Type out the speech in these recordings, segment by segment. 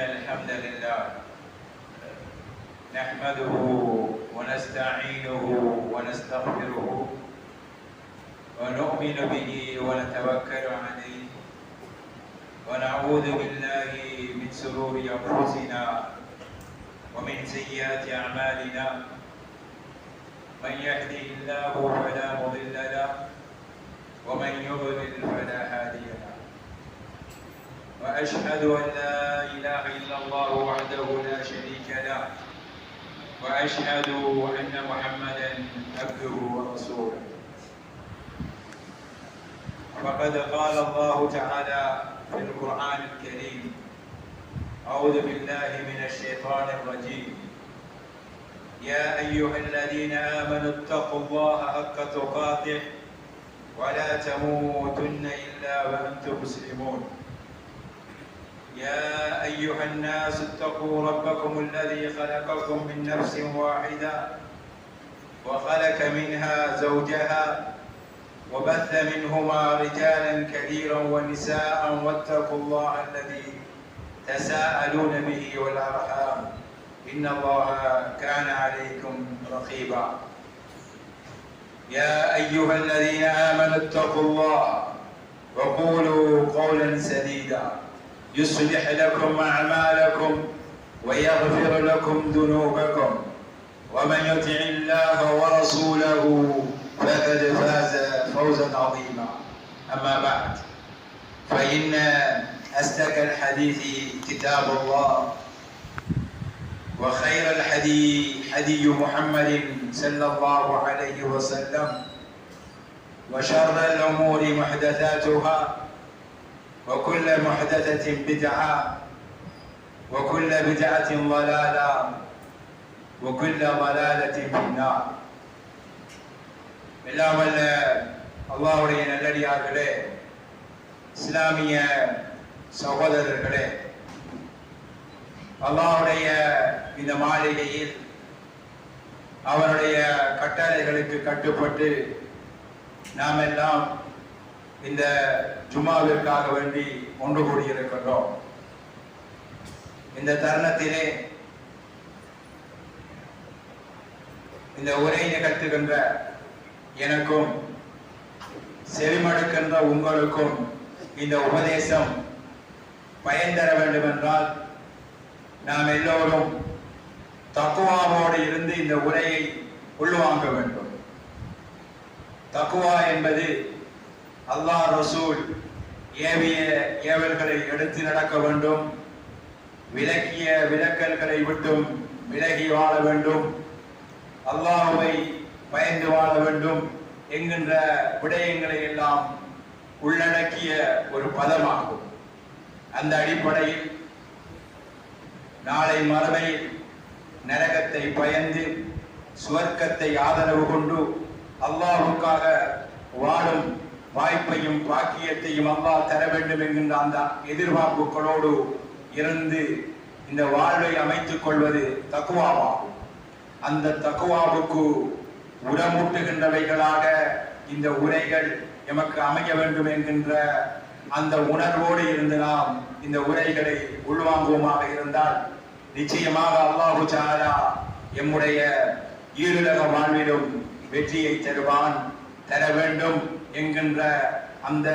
الحمد لله نحمده ونستعينه ونستغفره ونؤمن به ونتوكل عليه ونعوذ بالله من شرور أنفسنا ومن سيئات أعمالنا من يهده الله فلا مضل له ومن يضلل فلا هادي له وأشهد أن لا إله إلا الله وحده لا شريك له وأشهد أن محمدا عبده ورسوله وقد قال الله تعالى في القرآن الكريم أعوذ بالله من الشيطان الرجيم يا أيها الذين آمنوا اتقوا الله حق تقاته ولا تموتن إلا وأنتم مسلمون يا أيها الناس اتقوا ربكم الذي خلقكم من نفس واحدة وخلق منها زوجها وبث منهما رجالا كثيرا ونساء واتقوا الله الذي تساءلون به والأرحام إن الله كان عليكم رقيبا يا أيها الذين آمنوا اتقوا الله وقولوا قولا سديدا يصلح لكم أعمالكم ويغفر لكم ذنوبكم ومن يطع الله ورسوله فقد فاز فوزا عظيما أما بعد فإن أصدق الحديث كتاب الله وخير الحدي حدي محمد صلى الله عليه وسلم وشر الأمور محدثاتها وكل محدثة بدعة وكل بدعة ضلالة وكل ضلالة في النار. எல்லாம் வல்ல அல்லாஹ்வுடைய நல்லடியார்களே, இஸ்லாமிய சகோதரர்களே, அல்லாஹ்வுடைய இந்த மாளிகையில் அவருடைய கட்டளைகளுக்கு கட்டுப்பட்டு நாம் எல்லாம் இந்த ஜும்மாவிற்காக வேண்டி ஒன்று கூடியிருக்கின்றோம். இந்த தருணத்திலே இந்த உரை நிகழ்த்துகின்ற எனக்கும் செவிமடுக்கின்ற உங்களுக்கும் இந்த உபதேசம் பயன் தர வேண்டும் என்றால் நாம் எல்லோரும் தக்குவாவோடு இருந்து இந்த உரையை உள்வாங்க வேண்டும். தக்குவா என்பது அல்லாஹ் ரசூல் ஏவிய ஏவல்களை எடுத்து நடக்க வேண்டும், விலக்கிய விலக்கல்களை விட்டும் விலகி வாழ வேண்டும், அல்லாஹ்வை பயந்து வாழ வேண்டும் என்கின்ற விடயங்களை எல்லாம் உள்ளடக்கிய ஒரு பதமாகும். அந்த அடிப்படையில் நாளை மறுமையில் நரகத்தை பயந்து சுவர்க்கத்தை ஆதரவு கொண்டு அல்லாஹ்வுக்காக வாழும் வாய்ப்பையும் பாக்கியத்தையும் அல்லாஹ் தர வேண்டும் என்கின்ற அந்த எதிர்பார்ப்புகளோடு இருந்து இந்த வாழ்வை அமைத்துக் கொள்வது தக்குவாவாகும். அந்த தக்குவாவுக்கு உரமூட்டுகின்றவைகளாக இந்த உரைகள் எமக்கு அமைய வேண்டும் என்கின்ற அந்த உணர்வோடு இருந்து நாம் இந்த உரைகளை உள்வாங்குவோமாக இருந்தால் நிச்சயமாக அல்லாஹு தஆலா எம்முடைய ஈருலக வாழ்விலும் வெற்றியை தர வேண்டும் என்கின்ற அந்த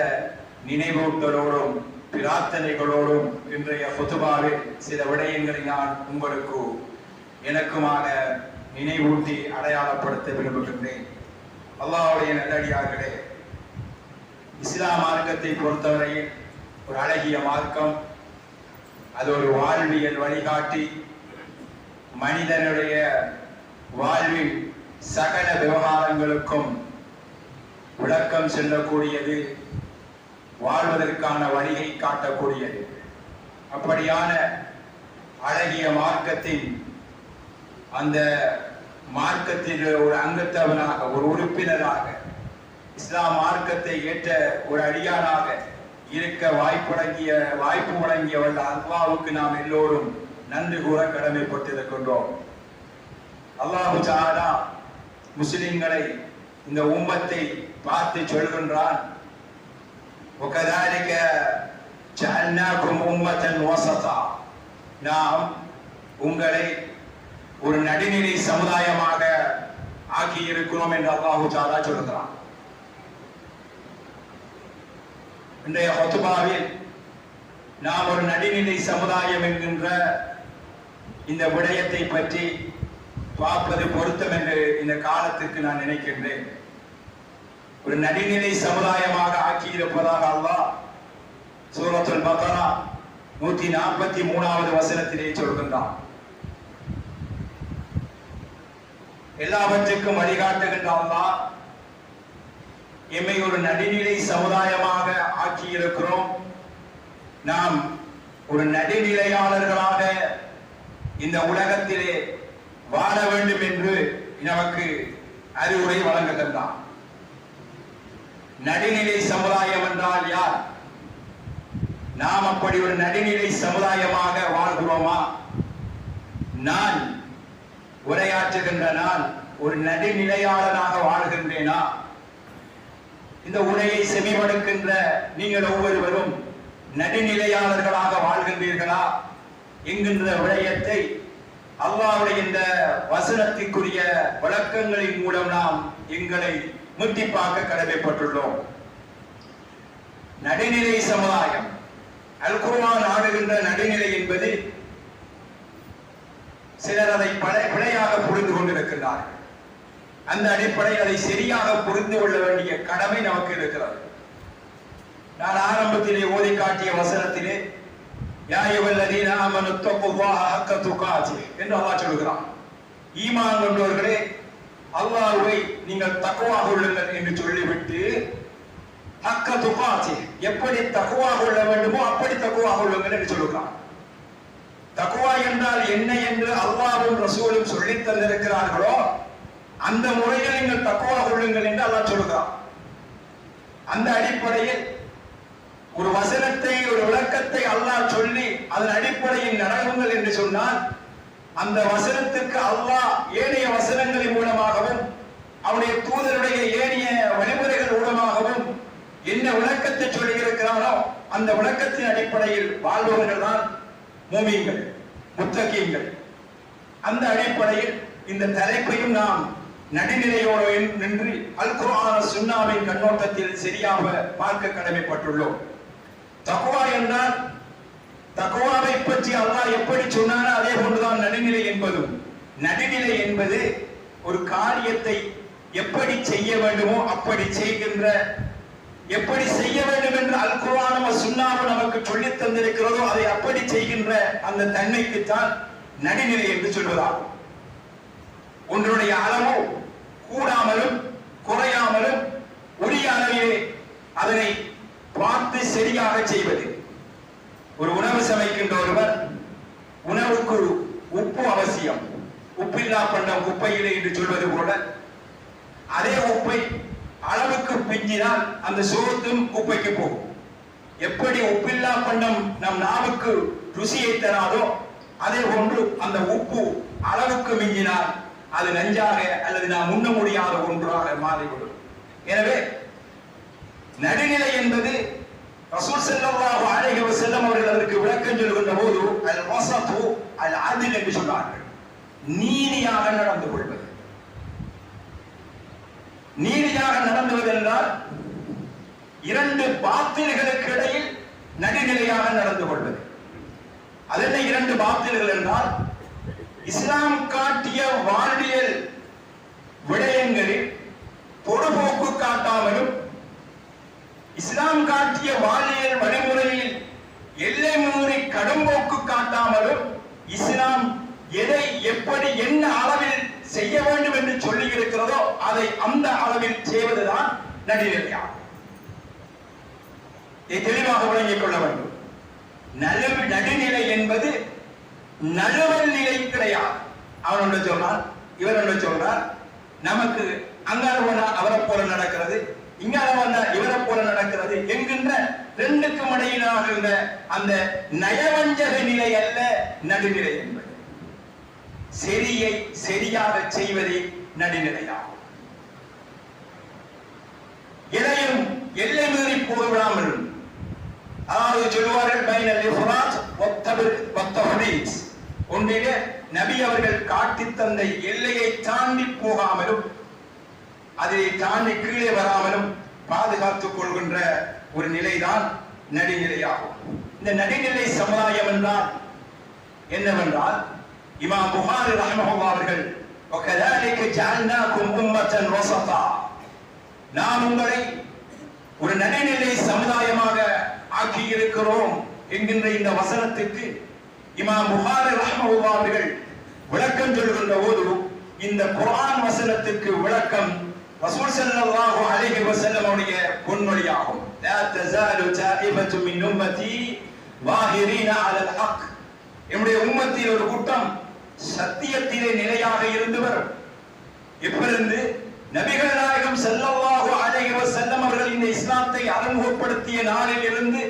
நினைவூட்டலோடும் பிரார்த்தனைகளோடும் இன்றைய குதுபாவில் சில விடயங்களை நான் உங்களுக்கு எனக்குமாக நினைவூட்டி அடையாளப்படுத்த விரும்புகின்றேன். அல்லாஹ்வுடைய நல்லடியார்களே, இஸ்லாம் மார்க்கத்தை பொறுத்தவரையில் ஒரு அழகிய மார்க்கம். அது ஒரு வாழ்வியல் வழிகாட்டி. மனிதனுடைய வாழ்வில் சகல விவகாரங்களுக்கும் விளக்கம் செல்லக்கூடியது, வாழ்வதற்கான வழியை காட்டக்கூடியது. அப்படியான அழகிய மார்க்கத்தின் அந்த மார்க்கத்தில் ஒரு அங்கத்தவனாக ஒரு உறுப்பினராக இஸ்லாம் மார்க்கத்தை ஏற்ற ஒரு அடியானாக இருக்க வாய்ப்பு வழங்கியவள் அல்லாஹ்வுக்கு நாம் எல்லோரும் நன்றி கூற கடமைப்பட்டிருக்கின்றோம். அல்லாஹு தஆலா முஸ்லிம்களை இந்த உம்மத்தை பார்த்து சொல்கின்றான், وكذلك جعلناكم أمة وسطا நாம் உங்களை ஒரு நடுநிலை சமுதாயமாக ஆக்கி இருக்கிறோம் என்று அல்லாஹு தஆலா சொல்கிறான். இன்றைய ஹுத்பாவில் நாம் ஒரு நடுநிலை சமுதாயம் என்கின்ற இந்த விடயத்தை பற்றி பார்ப்பது பொருத்தம் என்று இந்த காலத்துக்கு நான் நினைக்கின்றேன். ஒரு நடுநிலை சமுதாயமாக ஆக்கியிருப்பதாக அல்லாஹ் சூரத்துல் பக்ரா 143வது வசனத்திலே சொல்கின்றான். எல்லாவற்றுக்கும் வழிகாட்டுகின்ற அல்லாஹ் எம்மை ஒரு நடுநிலை சமுதாயமாக ஆக்கியிருக்கிறோம். நாம் ஒரு நடுநிலையாளர்களாக இந்த உலகத்திலே வாழ வேண்டும் என்று நமக்கு அறிவுரை வழங்குகின்றான். நடுநிலை சமுதாயம் என்றால் யார்? நாம் அப்படி ஒரு நடுநிலை சமுதாயமாக வாழ்கிறோமா? நான் உரையாற்றுகின்ற நான் ஒரு நடுநிலையாளனாக வாழ்கின்றேனா? இந்த உரையை செவிமடுக்கின்ற நீங்கள் ஒவ்வொருவரும் நடுநிலையாளர்களாக வாழ்கின்றீர்களா என்கின்ற விடயத்தை அல்லாஹ்வுடைய இந்த வசனத்திற்குரிய விளக்கங்களின் மூலம் நாம் எங்களை முத்திப்பாக்க கடமைப்பட்டுள்ளோம். நடுநிலை சமுதாயம், அல் குர்ஆன் ஆடுகின்ற நடுநிலை என்பது சிலர் அதை பிழையாக புரிந்து கொண்டிருக்கிறார்கள். அந்த அடிப்படையில் அதை சரியாக புரிந்து கொள்ள வேண்டிய கடமை நமக்கு இருக்கிறது. நான் ஆரம்பத்திலே ஓதி காட்டிய வசனத்திலே யா அய்யுஹல்லதீன ஆமனு தக்குல்லாஹ ஹக்க துகாத்திஹ் என்று அல்லாஹ் சொல்கிறான். ஈமான் கொண்டவர்களே, அல்லாஹ்வை நீங்கள் தக்வா கொள்ளுங்கள் என்று சொல்லிவிட்டு ஹக்க துகாத்திஹ், எப்படி தக்வா கொள்ள வேண்டுமோ அப்படி தக்வா கொள்ளுங்கள் என்று சொல்கிறான். தக்வா என்றால் என்ன என்று அல்லாஹ்வும் ரசூலும் சொல்லித் தந்திருக்கிறார்களோ அந்த முறையில் நீங்கள் தக்வா கொள்ளுங்கள் என்று அல்லாஹ் சொல்கிறான். அந்த அடிப்படையில் ஒரு வசனத்தை, ஒரு விளக்கத்தை அல்லாஹ் சொல்லி அதன் அடிப்படையில் நடவுங்கள் என்று சொன்னால் அந்த வசனத்துக்கு அல்லாஹ் ஏனைய வசனங்களின் மூலமாகவும் அவனுடைய தூதருடைய ஏனைய வழிமுறைகள் மூலமாகவும் என்ன விளக்கத்தை சொல்லி இருக்கிறானோ அந்த விளக்கத்தின் அடிப்படையில் வாழ்பவர்கள் தான் மூமின்கள், முத்தகீன்கள். அந்த அடிப்படையில் இந்த தலைப்பையும் நாம் நடுநிலையோடு நின்று அல் குர்ஆன் சுன்னாவின் கண்ணோட்டத்தில் சரியாக பார்க்க கடமைப்பட்டுள்ளோம். தக்வா என்றால் தக்வாவை பற்றி அல்லாஹ் எப்படி சொன்னாரோ அதே போன்றுதான் நடுநிலை என்பதும். நடுநிலை என்பது ஒரு காரியத்தை எப்படி செய்ய வேண்டுமோ அப்படி செய்கின்ற, எப்படி செய்ய வேண்டும் என்று அல் குர்ஆனும் சுன்னாவும் நமக்கு சொல்லித் தந்திருக்கிறதோ அதை அப்படி செய்கின்ற அந்த தன்மைக்குத்தான் நடுநிலை என்று சொல்வதாகும். ஒன்றுடைய அளவு கூடாமலும் குறையாமலும் உரிய அளவிலே அதனை பார்த்து சரியாக செய்வது. ஒரு உணவு சமைக்கின்ற ஒருவர் உணவுக்கு உப்பு அவசியம், உப்பில்லா பண்டம் குப்பையிலே என்று சொல்வது போல அதே உப்பை அளவுக்கு பிஞ்சினால் அந்த சோத்தும் குப்பைக்கு போகும். எப்படி உப்பில்லா பண்டம் நம் நாவுக்கு ருசியை தராதோ அதே போன்று அந்த உப்பு அளவுக்கு மிஞ்சினால் அது நஞ்சாக அல்லது நாம் உண்ண முடியாத ஒன்றாக மாறிவிடும். எனவே நடுநிலை என்பது ரசூல் ஸல்லல்லாஹு அலைஹி வஸல்லம் அவர்கள் அதற்கு விளக்கம் சொல்கின்ற போது அல் வஸது அல் அத்ல் என்று சொன்னார்கள். நீதியாக நடந்து கொள்வது. நீதியாக நடந்துவது என்றால் இரண்டு பாத்தில்களுக்கு இடையில் நடுநிலையாக நடந்து கொள்வது. அதென்ன இரண்டு பாத்தில்கள் என்றால் இஸ்லாம் காட்டிய வாழ்வியல் விடயங்களில் பொடுபோக்கு காட்டாமலும் இஸ்லாம் காட்டிய வாழ்வியல் வழிமுறையில் எல்லை மீறி கடும்போக்கு காட்டாமலும் இஸ்லாம் எதை எப்படி என்ன அளவில் செய்ய வேண்டும் என்று சொல்லி இருக்கிறதோ அதை அந்த அளவில் செய்வதுதான் நடுநிலையாகும். இதை தெளிவாக விளங்கிக் கொள்ள வேண்டும். நடுநிலை என்பது நழுவல் நிலை கிடையாது. அவன் ஒன்று சொல்றான், இவர் ஒன்று சொல்றார். நமக்கு அங்கால போனா அவரை போல நடக்கிறது, இங்கால வந்தா இவரை போல நடக்கிறது என்கின்ற ரெண்டுக்கும் இடையிலாக அந்த நயவஞ்சக நிலை அல்ல நடுநிலை என்பது. சரியை சரியாக செய்வதே நடுநிலையாகும். எதையும் எல்லை மீறி போக விடாமல், அதாவது சொல்வார்கள் பைனல் இஃப்ராத் வத்தப்ரீத் ஒன்றிலே நபி அவர்கள் காட்டி தந்த எல்லையை தாண்டி போகாமலும் அதை தாண்டி கீழே வராமலும் பாதுகாத்துக் கொள்கின்ற ஒரு நிலைதான் நடுநிலையாகும். இந்த நடுநிலை சமுதாயம் என்றால் என்னவென்றால், இமாம் புகாரி ரஹ்மஹுல்லாஹ் அவர்கள் وَكَذَلِكَ جَعَلْنَاكُمْ أُمَّةً وَسَطًا, நாம் உங்களை ஒரு நடுநிலை சமுதாயமாக ஆக்கி இருக்கிறோம் என்கின்ற இந்த வசனத்துக்கு இமாம் புகாரி ரஹ்மஹுல்லாஹ் அவர்கள் விளக்கம் சொல்கின்ற போது, இந்த குர்ஆன் வசனத்துக்கு விளக்கம் ரசூல் ஸல்லல்லாஹு அலைஹி வஸல்லம் உடைய பொன்மொழியாகும். லா தஸாலு தாயிபத்து மின் உம்மதி வாஹிரீன அலல் ஹக், நம்முடைய உம்மத்தில் ஒரு கூட்டம் சத்தியத்திலே நிலையாக இருந்து வரும். இப்பிருந்து நபிகள் நாயகம் ஸல்லல்லாஹு அலைஹி வஸல்லம் அவர்கள் இந்த இஸ்லாத்தை அறிமுகப்படுத்திய நாளில் இருந்து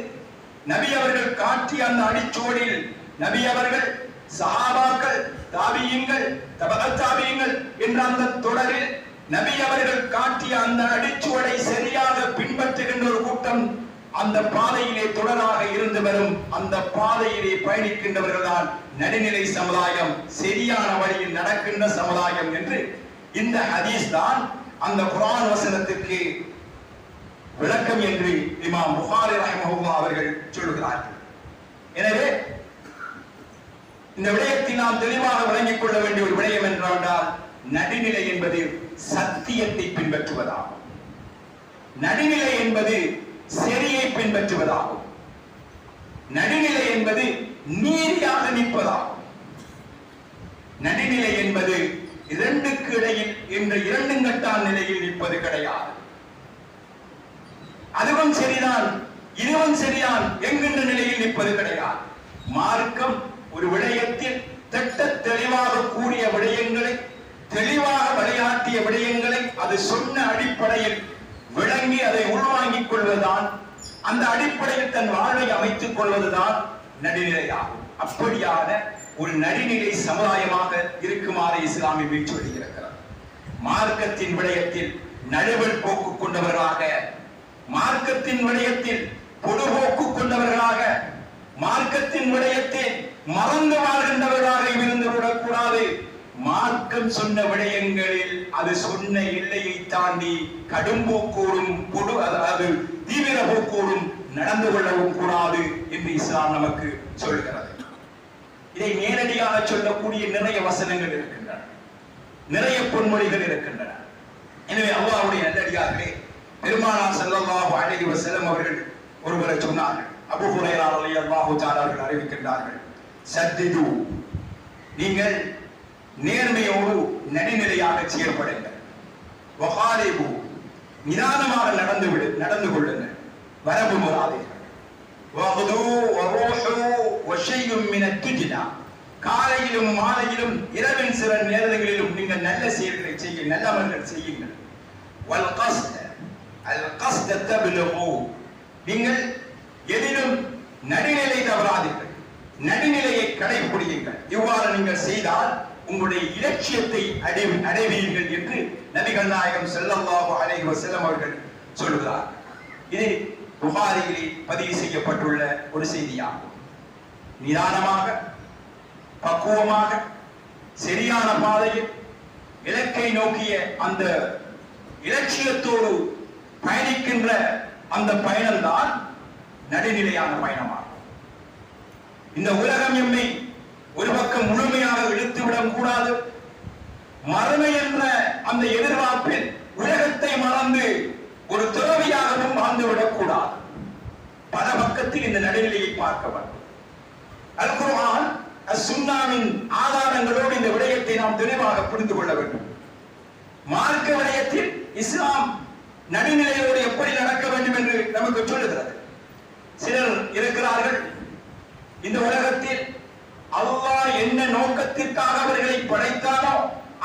நபி அவர்கள் காட்டிய அந்த அடிச்சுவடில் நபி அவர்கள், சஹாபாக்கள், தாபியீன்கள், தபஅத் தாபியீன்கள் என்ற அந்த தொடரில் நபி அவர்கள் காட்டிய அந்த அடிச்சுவடை சரியாக பின்பற்றுகின்ற ஒரு கூட்டம் அந்த பாதையிலே தொடராக இருந்து வரும். அந்த பாதையிலே பயணிக்கின்றவர்கள் தான் நடுநிலை சமுதாயம், சரியான வழியில் நடக்கின்ற சமுதாயம் என்று இந்த ஹதீஸ் தான் அந்த குர்ஆன் வசனத்திற்கு விளக்கம் என்று இமாம் புகாரி ரஹ்மஹுல்லாஹ் அவர்கள் சொல்கிறார்கள். எனவே இந்த விடயத்தை நாம் தெளிவாக விளங்கிக் கொள்ள வேண்டிய ஒரு விடயம் என்றால், நடுநிலை என்பது சத்தியத்தை பின்பற்றுவதாகும். நடுநிலை என்பது சரியை பின்பற்றுவதாகும். நடுநிலை என்பது நீதியாக நிற்பதாகும். நடுநிலை என்பது இரண்டுக்கு இடையில் என்ற இரண்டுங்கட்டான் நிலையில் நிற்பது கிடையாது. அதுவும் சரிதான் இதுவும் சரிதான் என்கின்ற நிலையில் நிற்பது கிடையாது. மார்க்கம் ஒரு விடயத்தில் திட்ட தெளிவாக கூறிய விடயங்களை, தெளிவாக விளையாட்டிய விடயங்களை அது சொன்ன அடிப்படையில் விளங்கி அதை உள்வாங்கிக் கொள்வதுதான், அந்த அடிப்படையில் தன் வாழ்வை அமைத்துக் கொள்வதுதான் நடுநிலையாகும். அப்படியான ஒரு நடுநிலை சமுதாயமாக இருக்குமாறு இஸ்லாமிய மீட் சொல்லியிருக்கிறது. மார்க்கத்தின் விடயத்தில் நடுவல் போக்கு கொண்டவர்களாக, மார்க்கத்தின் விடயத்தில் பொதுபோக்கு கொண்டவர்களாக, மார்க்கத்தின் விடயத்தில் மறந்து வாழ்கின்றவர்களாக இருந்து விடக்கூடாது. மார்க்கம் சொன்ன விடயங்களில் அது சொன்ன எல்லையை தாண்டி கடும் போக்கோடும் அதாவது தீவிர போக்கோடும் நடந்து கொள்ளவும் கூடாது என்று இஸ்லாம் நமக்கு சொல்கிறது. இதை நேரடியாக சொல்லக்கூடிய நிறைய வசனங்கள் இருக்கின்றன, நிறைய பொன்மொழிகள் இருக்கின்றன. எனவே அல்லாஹ்வுடைய நல்லடியார்களே, பெருமானார் ஸல்லல்லாஹு அலைஹி வஸல்லம் அவர்கள் ஒருவரை சொன்னார்கள். அபூ ஹுரைரா ரலியல்லாஹு தஆலா அவர்கள் அறிவிக்கின்றார்கள், சத்திது, நீங்கள் நேர்மையோடு நடுநிலையாக செயல்படுங்கள். வகாலிபு, நிதானமாக நடந்து கொள்ளுங்கள். வரம்பு முறாதீர்கள். வகுது வரோஹு வஷையும் மினத் துஜ்னா, காலையிலும் மாலையிலும் இரவின் சில நேரங்களிலும் நீங்கள் நல்ல செயல்களை செய்யுங்கள், நல்ல அமல்கள் செய்யுங்கள். வல் கஸ்த அல் கஸ்த தப்லுகு, நீங்கள் எதிலும் நடுநிலை தவறாதீர்கள், நடுநிலையை கடைபிடியுங்கள். இவ்வாறு நீங்கள் செய்தால் உங்களுடைய இலட்சியத்தை அடைவீர்கள் என்று நபிகள் நாயகம் ஸல்லல்லாஹு அலைஹி வஸல்லம் அவர்கள் சொல்கிறார். இது புகாரியிலே பதிவு செய்யப்பட்டுள்ள ஒரு செய்தியாகும். நிதானமாக, பக்குவமாக, சரியான பாதையில் இலக்கை நோக்கிய அந்த இலட்சியத்தோடு பயணிக்கின்ற அந்த பயணம்தான் நடுநிலையான பயணமாகும். இந்த உலகம் எம்மை ஒரு பக்கம் முழுமையாக இழுத்துவிடக் கூடாது. மறுமை என்ற அந்த எதிர்பார்ப்பில் உலகத்தை மறந்து ஒரு துறவியாகவும் வாழ்ந்துவிடக் கூடாது. பல பக்கத்தில் இந்த நடுநிலையை பார்க்க வேண்டும். அல் குர்ஆன், சுன்னாவின் ஆதாரங்களோடு இந்த விடயத்தை நாம் தெளிவாக புரிந்து கொள்ள வேண்டும். மார்க்க விடயத்தில் இஸ்லாம் நடுநிலையோடு எப்படி நடக்க வேண்டும் என்று நமக்கு சொல்லுகிறது. சிலர் இருக்கிறார்கள், இந்த உலகத்தில் அல்லாஹ் என்ன நோக்கத்திற்காக அவர்களை படைத்தானோ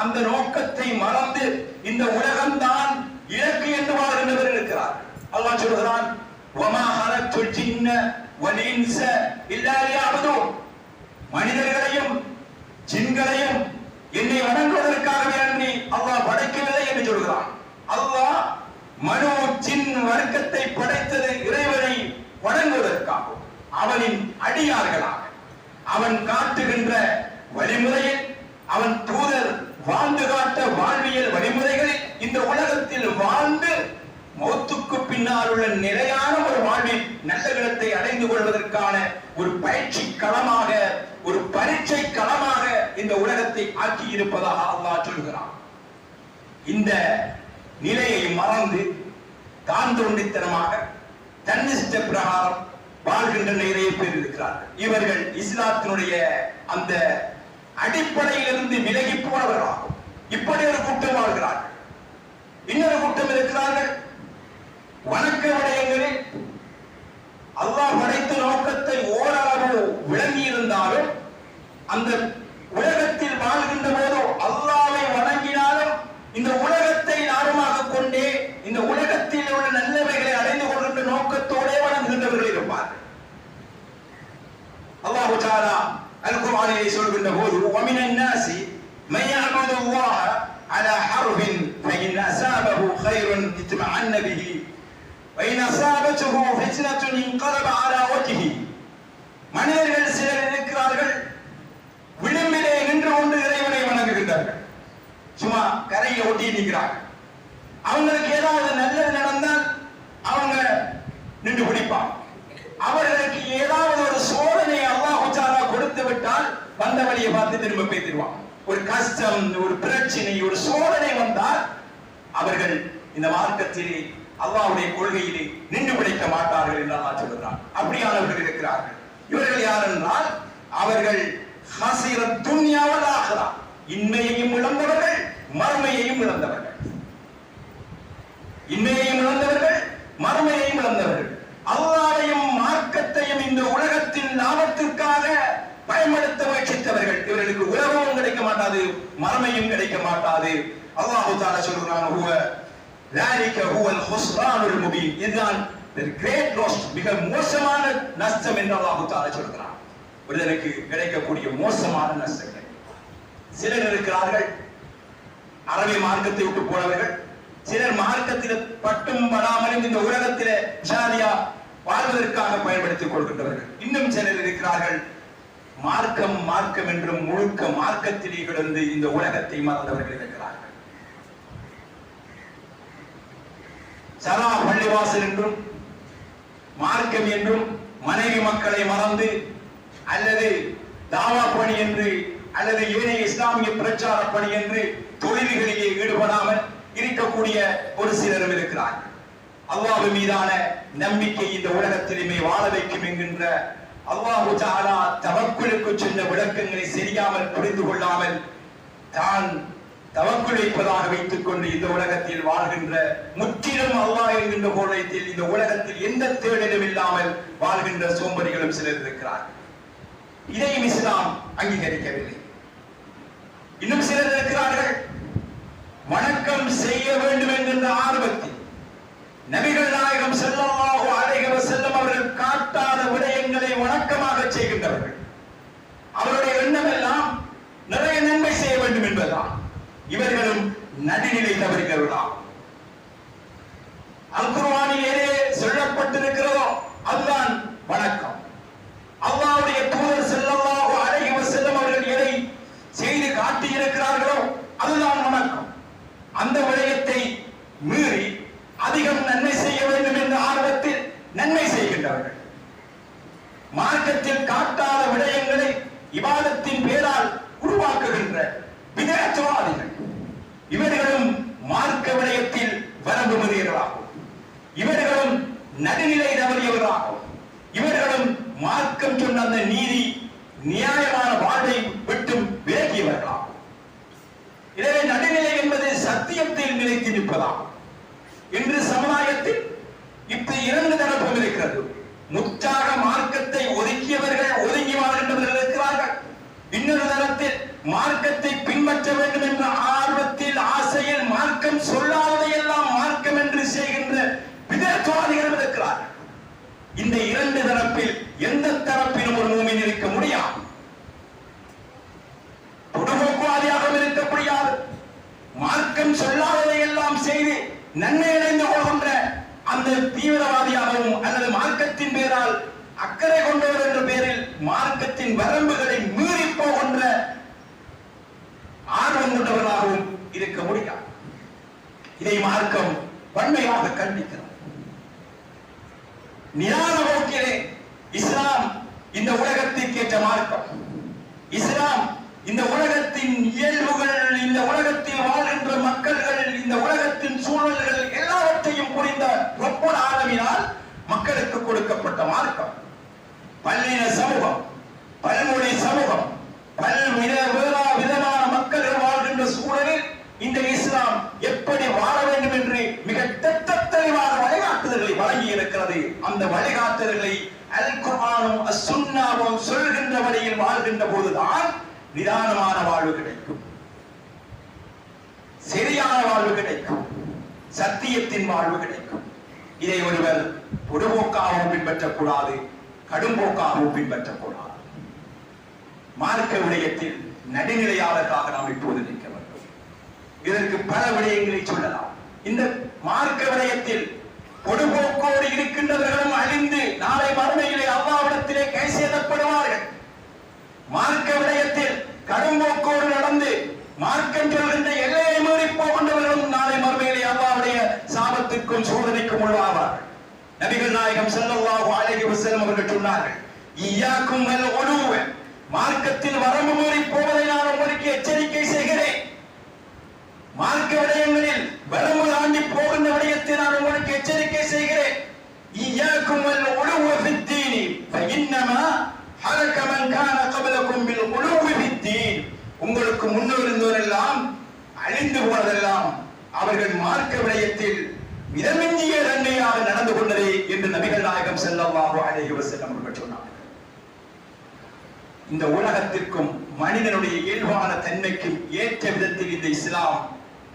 அந்த நோக்கத்தை மறந்து இந்த உலகம்தான் இலக்கு என்று வாழ்கின்றவர் இருக்கிறார். அல்லாஹ் சொல்கிறான், வமா ஹலக்துல் ஜின்ன வல் இன்ஸ இல்லா லியஅபுதூன், மனிதர்களையும் ஜின்களையும் என்னை வணங்குவதற்காகவே அன்றி அல்லாஹ் படைக்கவில்லை என்று சொல்கிறான். அல்லாஹ் மனு ஜின் வர்க்கத்தை படைத்தது இறைவனை வணங்குவதற்காக, அவனின் அடியார்களாக. அவன் காட்டுகின்ற வழிமுறையில், அவன் தூதர் வாழ்ந்து காட்ட வாழ்வியல் வழிமுறைகளில் இந்த உலகத்தில் வாழ்ந்து மௌத்துக்கு பின்னால் உள்ள நிலையான ஒரு வாழ்வில் நல்ல இடத்தை அடைந்து கொள்வதற்கான ஒரு பயிற்சி களமாக, ஒரு பரீட்சை களமாக இந்த உலகத்தை ஆக்கி இருப்பதாக அல்லாஹ் சொல்கிறான். இந்த நிலையை மறந்து தான் தோண்டித்தனமாக தன்னிஷ்ட பிரகாரம் வாழ்கின்ற நிறைய பேர் இருக்கிறார்கள். இவர்கள் இஸ்லாத்தினுடைய அந்த அடிப்படையிலிருந்து விலகி போனவர்களாகும். இப்படி ஒரு கூட்டம் வாழ்கிறார்கள். இன்னொரு கூட்டம் இருக்கிறார்கள், வணக்க விடயங்களில் அல்லாஹ் படைத்த நோக்கத்தை ஓரளவு விளங்கி இருந்தாலும் அந்த உலகத்தில் வாழ்கின்ற போதோ அல்லாஹ்வை வணங்கினாலும் இந்த உலகத்தை நாடுமாக கொண்டே இந்த உலகத்தில் உள்ள நல்லவைகளை அடைந்து கொள்கின்ற நோக்கத்தோடே வணங்குகின்றவர்கள் இருப்பார்கள். அல்லாஹ் தஆலா அல் குர்ஆனிலே சொல்கின்ற போது وَمِنَ النَّاسِ مَن يَعْبُدُ اللَّهَ عَلَى حَرْفٍ فَإِنْ أَصَابَهُ خَيْرٌ اطْمَأَنَّ بِهِ وَإِنْ أَصَابَتْهُ فِتْنَةٌ انقلب على وجهه. மனிதர்கள் சிலர் இருக்கிறார்கள், விளிம்பிலே நின்று கொண்டு இறைவனை வணங்குகின்றார்கள். சும்மா கரையை ஒட்டி நிற்கிறார்கள். அவங்களுக்கு ஏதாவது நல்லது நடந்தால் அவங்க நின்று பிடிப்பாங்க. அவர்களுக்கு ஏதாவது ஒரு சோதனை அல்லாஹ் தஆலா கொடுத்து விட்டால் வந்த வழியை பார்த்து திரும்ப பேசிடுவாங்க. ஒரு கஷ்டம், ஒரு பிரச்சனை, ஒரு சோதனை வந்தால் அவர்கள் இந்த மார்க்கத்திலே அல்லாஹ்வுடைய கொள்கையிலே நின்று பிடிக்க மாட்டார்கள் என்று அல்லாஹ் சொல்கிறார். அப்படியானவர்கள் இருக்கிறார்கள். இவர்கள் யார் என்றால் அவர்கள் ஹஸீரத் துன்யா வல் ஆখিরা, இன்மையையும் இழந்தவர்கள், மறுமையையும் இழந்தவர்கள். இன்மையையும் இழந்தவர்கள், மறுமையையும் இழந்தவர்கள். அல்லாஹ்வையும் மார்க்கத்தையும் இந்த உலகத்தின் லாபத்திற்காக பயன்படுத்த முயற்சித்தவர்கள். இவர்களுக்கு உலகமும் கிடைக்க மாட்டாது, மறுமையும் கிடைக்க மாட்டாது. அல்லாஹ் தஆலா சொல்றான், ஹுவ ذلك هو الخسران المبين. இதுதான் the great loss, மிக மோசமான நஷ்டம் என்று அல்லாஹ் தஆலா சொல்றான். ஒருவனுக்கு கிடைக்கக்கூடிய மோசமான நஷ்டங்கள். சிலர் இருக்கிறார்கள் அரபி மார்க்கத்தை விட்டு போனவர்கள், சிலர் மார்க்கத்தில் பட்டும் படாமலும் இந்த உலகத்திலே ஜாலியா வாழ்வதற்காக பயன்படுத்திக் கொள்கின்றவர்கள். இன்னும் சிலர் இருக்கிறார்கள் மார்க்கம் மார்க்கம் என்றும் முழுக்க மார்க்கத்திலே கிடந்து இந்த உலகத்தை மறந்தவர்கள் இருக்கிறார்கள். சலா பள்ளிவாசல் என்றும் மார்க்கம் என்றும் மனைவி மக்களை மறந்து அல்லது தாவா பணி என்று அல்லது ஏனைய இஸ்லாமிய பிரச்சார பணி என்று தொழில்களிலே ஈடுபடாமல் இருக்கக்கூடிய ஒரு சிலரும் இருக்கிறார்கள். அல்லாஹ் மீதான நம்பிக்கை இந்த உலகத்திலுமே வாழ வைக்கும் என்கின்ற அல்லாஹ் தஆலா தவக்குலுக்கு சொன்ன விளக்கங்களை சரியாமல் புரிந்து கொள்ளாமல் தான் தவக்குல் வைப்பதாக வைத்துக் கொண்டு இந்த உலகத்தில் வாழ்கின்ற, முற்றிலும் அல்லாஹ் என்கின்ற கோலத்தில் இந்த உலகத்தில் எந்த தேடலும் இல்லாமல் வாழ்கின்ற சோம்பரிகளும் சிலர் இருக்கிறார்கள். இதையும் இஸ்லாம் அங்கீகரிக்கவில்லை. இன்னும் சிலர் இருக்கிறார்கள் வணக்கம் செய்ய வேண்டும் என்கின்ற ஆர்வத்தில் நபிகள் நாயகம் ஸல்லல்லாஹு அலைஹி வஸல்லம் அவர்கள் காட்டாத விடயங்களை வணக்கமாக செய்கின்றவர்கள். அவருடைய எண்ணம் எல்லாம் நிறைய நன்மை செய்ய வேண்டும் என்பதுதான். இவர்களும் நடுநிலை தவறுகிறார். அல் குர்ஆனிலே சொல்லப்பட்டிருக்கிறதோ அதுதான் வணக்கம். அல்லாஹ்வுடைய தூதர் ஸல்லல்லாஹு அலைஹி வஸல்லம் அவர்கள் எதை செய்து காட்டி இருக்கிறார்களோ அதுதான் வணக்கம். அந்த விடயத்தை மீறி அதிகம் நன்மை செய்ய வேண்டும் என்ற ஆர்வத்தில் நன்மை செய்கின்றவர்கள், மார்க்கத்தில் காட்டாத விடயங்களை இபாதத்தின் பேரால் உருவாக்குகின்ற விதேயவாதிகள், இவர்களும் மார்க்க விடயத்தில் வரம்பு மீறியவர்களாகும். இவர்களும் நடுநிலை தவறியவர்களாகும். இவர்களும் மார்க்கம் சொன்ன அந்த நீதி நியாயமான வாழ்வை விட்டும் விலகியவர்களாகும். எனவே நடுநிலை என்பது சத்தியத்தில் நிலைத்து நிற்பதாகும். இன்று சமுதாயத்தில் இப்ப இரண்டு தரப்பும் இருக்கிறது. முற்றாக மார்க்கத்தை ஒதுக்கியவர்கள், ஒதுங்கி வாழ்கின்றவர்கள் இருக்கிறார்கள். இன்னொரு தரத்தில் மார்க்கத்தை பின்பற்ற வேண்டும் என்ற ஆர்வத்தில், ஆசையில் மார்க்கம் சொல்லாததையெல்லாம் மார்க்கம் என்று செய்கின்ற விதேயவாதிகள் இருக்கிறார்கள். இந்த இரண்டு தரப்பில் எந்த தரப்பிலும் ஒரு மூமின் இருக்க முடியாது. பொதுவாதியாக இருக்க முடியாது. மார்க்கம் சொல்லாததை எல்லாம் செய்து நன்மை அடைந்து கொள்கின்ற அந்த தீவிரவாதியாகவும் அல்லது மார்க்கத்தின் பேரால் அக்கறை கொண்டவர் என்ற பெயரில் மார்க்கத்தின் வரம்புகளை மீறி போகின்ற ஆர்வம் கொண்டவர்களாகவும் இருக்க முடியாது. இதை மார்க்கம் வன்மையாக கண்டிக்கிறது. நிதான போக்கிலே இஸ்லாம் இந்த உலகத்திற்கேற்ற மார்க்கம். இஸ்லாம் இந்த உலகத்தின் இயல்புகள், இந்த உலகத்தில் வாழ்கின்ற மக்கள்கள், இந்த உலகத்தின் சூழல்கள் எல்லாவற்றையும் புரிந்த ரப்புல் ஆலமீனால் மக்களுக்கு கொடுக்கப்பட்ட மார்க்கம். பல்லின சமூகம், பல்மொழி சமூகம், விதமான மக்கள் வாழ்கின்ற சூழலில் இந்த இஸ்லாம் எப்படி வாழ வேண்டும் என்று மிக தெளிவான வழிகாட்டுதல்களை வழங்கி இருக்கிறது. அந்த வழிகாட்டுதல்களை அல் குர்ஆனும் அஸ்-சுன்னாவும் சொல்கின்ற வழியில் வாழ்கின்ற போதுதான் நிதானமான வாழ்வு கிடைக்கும், சரியான வாழ்வு கிடைக்கும், சத்தியத்தின் வாழ்வு கிடைக்கும். இதை ஒருவர் பொதுபோக்காகவும் பின்பற்றக்கூடாது, கடும்போக்காகவும் பின்பற்றக்கூடாது. மார்க்க விடயத்தில் நடுநிலையாளர்களாக நாம் இப்போது நிற்க வேண்டும். இதற்கு பல விடயங்களை சொல்லலாம். இந்த மார்க்க விடயத்தில் பொதுபோக்கோடு இருக்கின்றவர்களும் அழிந்து நாளை மறுமையிலே அல்லாஹ்விடத்திலே கை செய்யப்படுவார்கள். மார்க்க விடயத்தில் கடும்போக்கோடு நடந்து மார்க்கம் சொல்கின்ற எல்லையை மீறி போகின்றவர்களும் நாளை மறுமையிலே அல்லாஹ்வுடைய சாபத்திற்கும் சோதனைக்கும் உள்ளாவார்கள். நபிகள் நாயகம் ஸல்லல்லாஹு அலைஹி வஸல்லம் அவர்கள் சொன்னார்கள், இய்யாக்கும் வல் உலூவ, மார்க்கத்தில் வரம்பு மீறி போவதை நான் உங்களுக்கு எச்சரிக்கை செய்கிறேன். மார்க்க விடயங்களில் வரம்பு தாண்டி போகின்ற விடயத்தை நான் உங்களுக்கு எச்சரிக்கை செய்கிறேன். இய்யாக்கும் வல் உலூவ ஃபித்தீனி ஃபஇன்னமா ஹலக மன் கான கப்லகும் பில் உலூவ ஃபித்தீன். உங்களுக்கு முன்னர் இருந்தவரெல்லாம் அழிந்து போனதெல்லாம் அவர்கள் மார்க்க விடயத்தில் மிதமிஞ்சிய தன்மையாக நடந்து கொண்டதே என்று நபிகள் நாயகம் ஸல்லல்லாஹு அலைஹி வஸல்லம் அவர்கள் சொன்னார்கள். இந்த உலகத்திற்கும் மனிதனுடைய இயல்பான தன்மைக்கும் ஏற்ற விதத்தில் இந்த இஸ்லாம்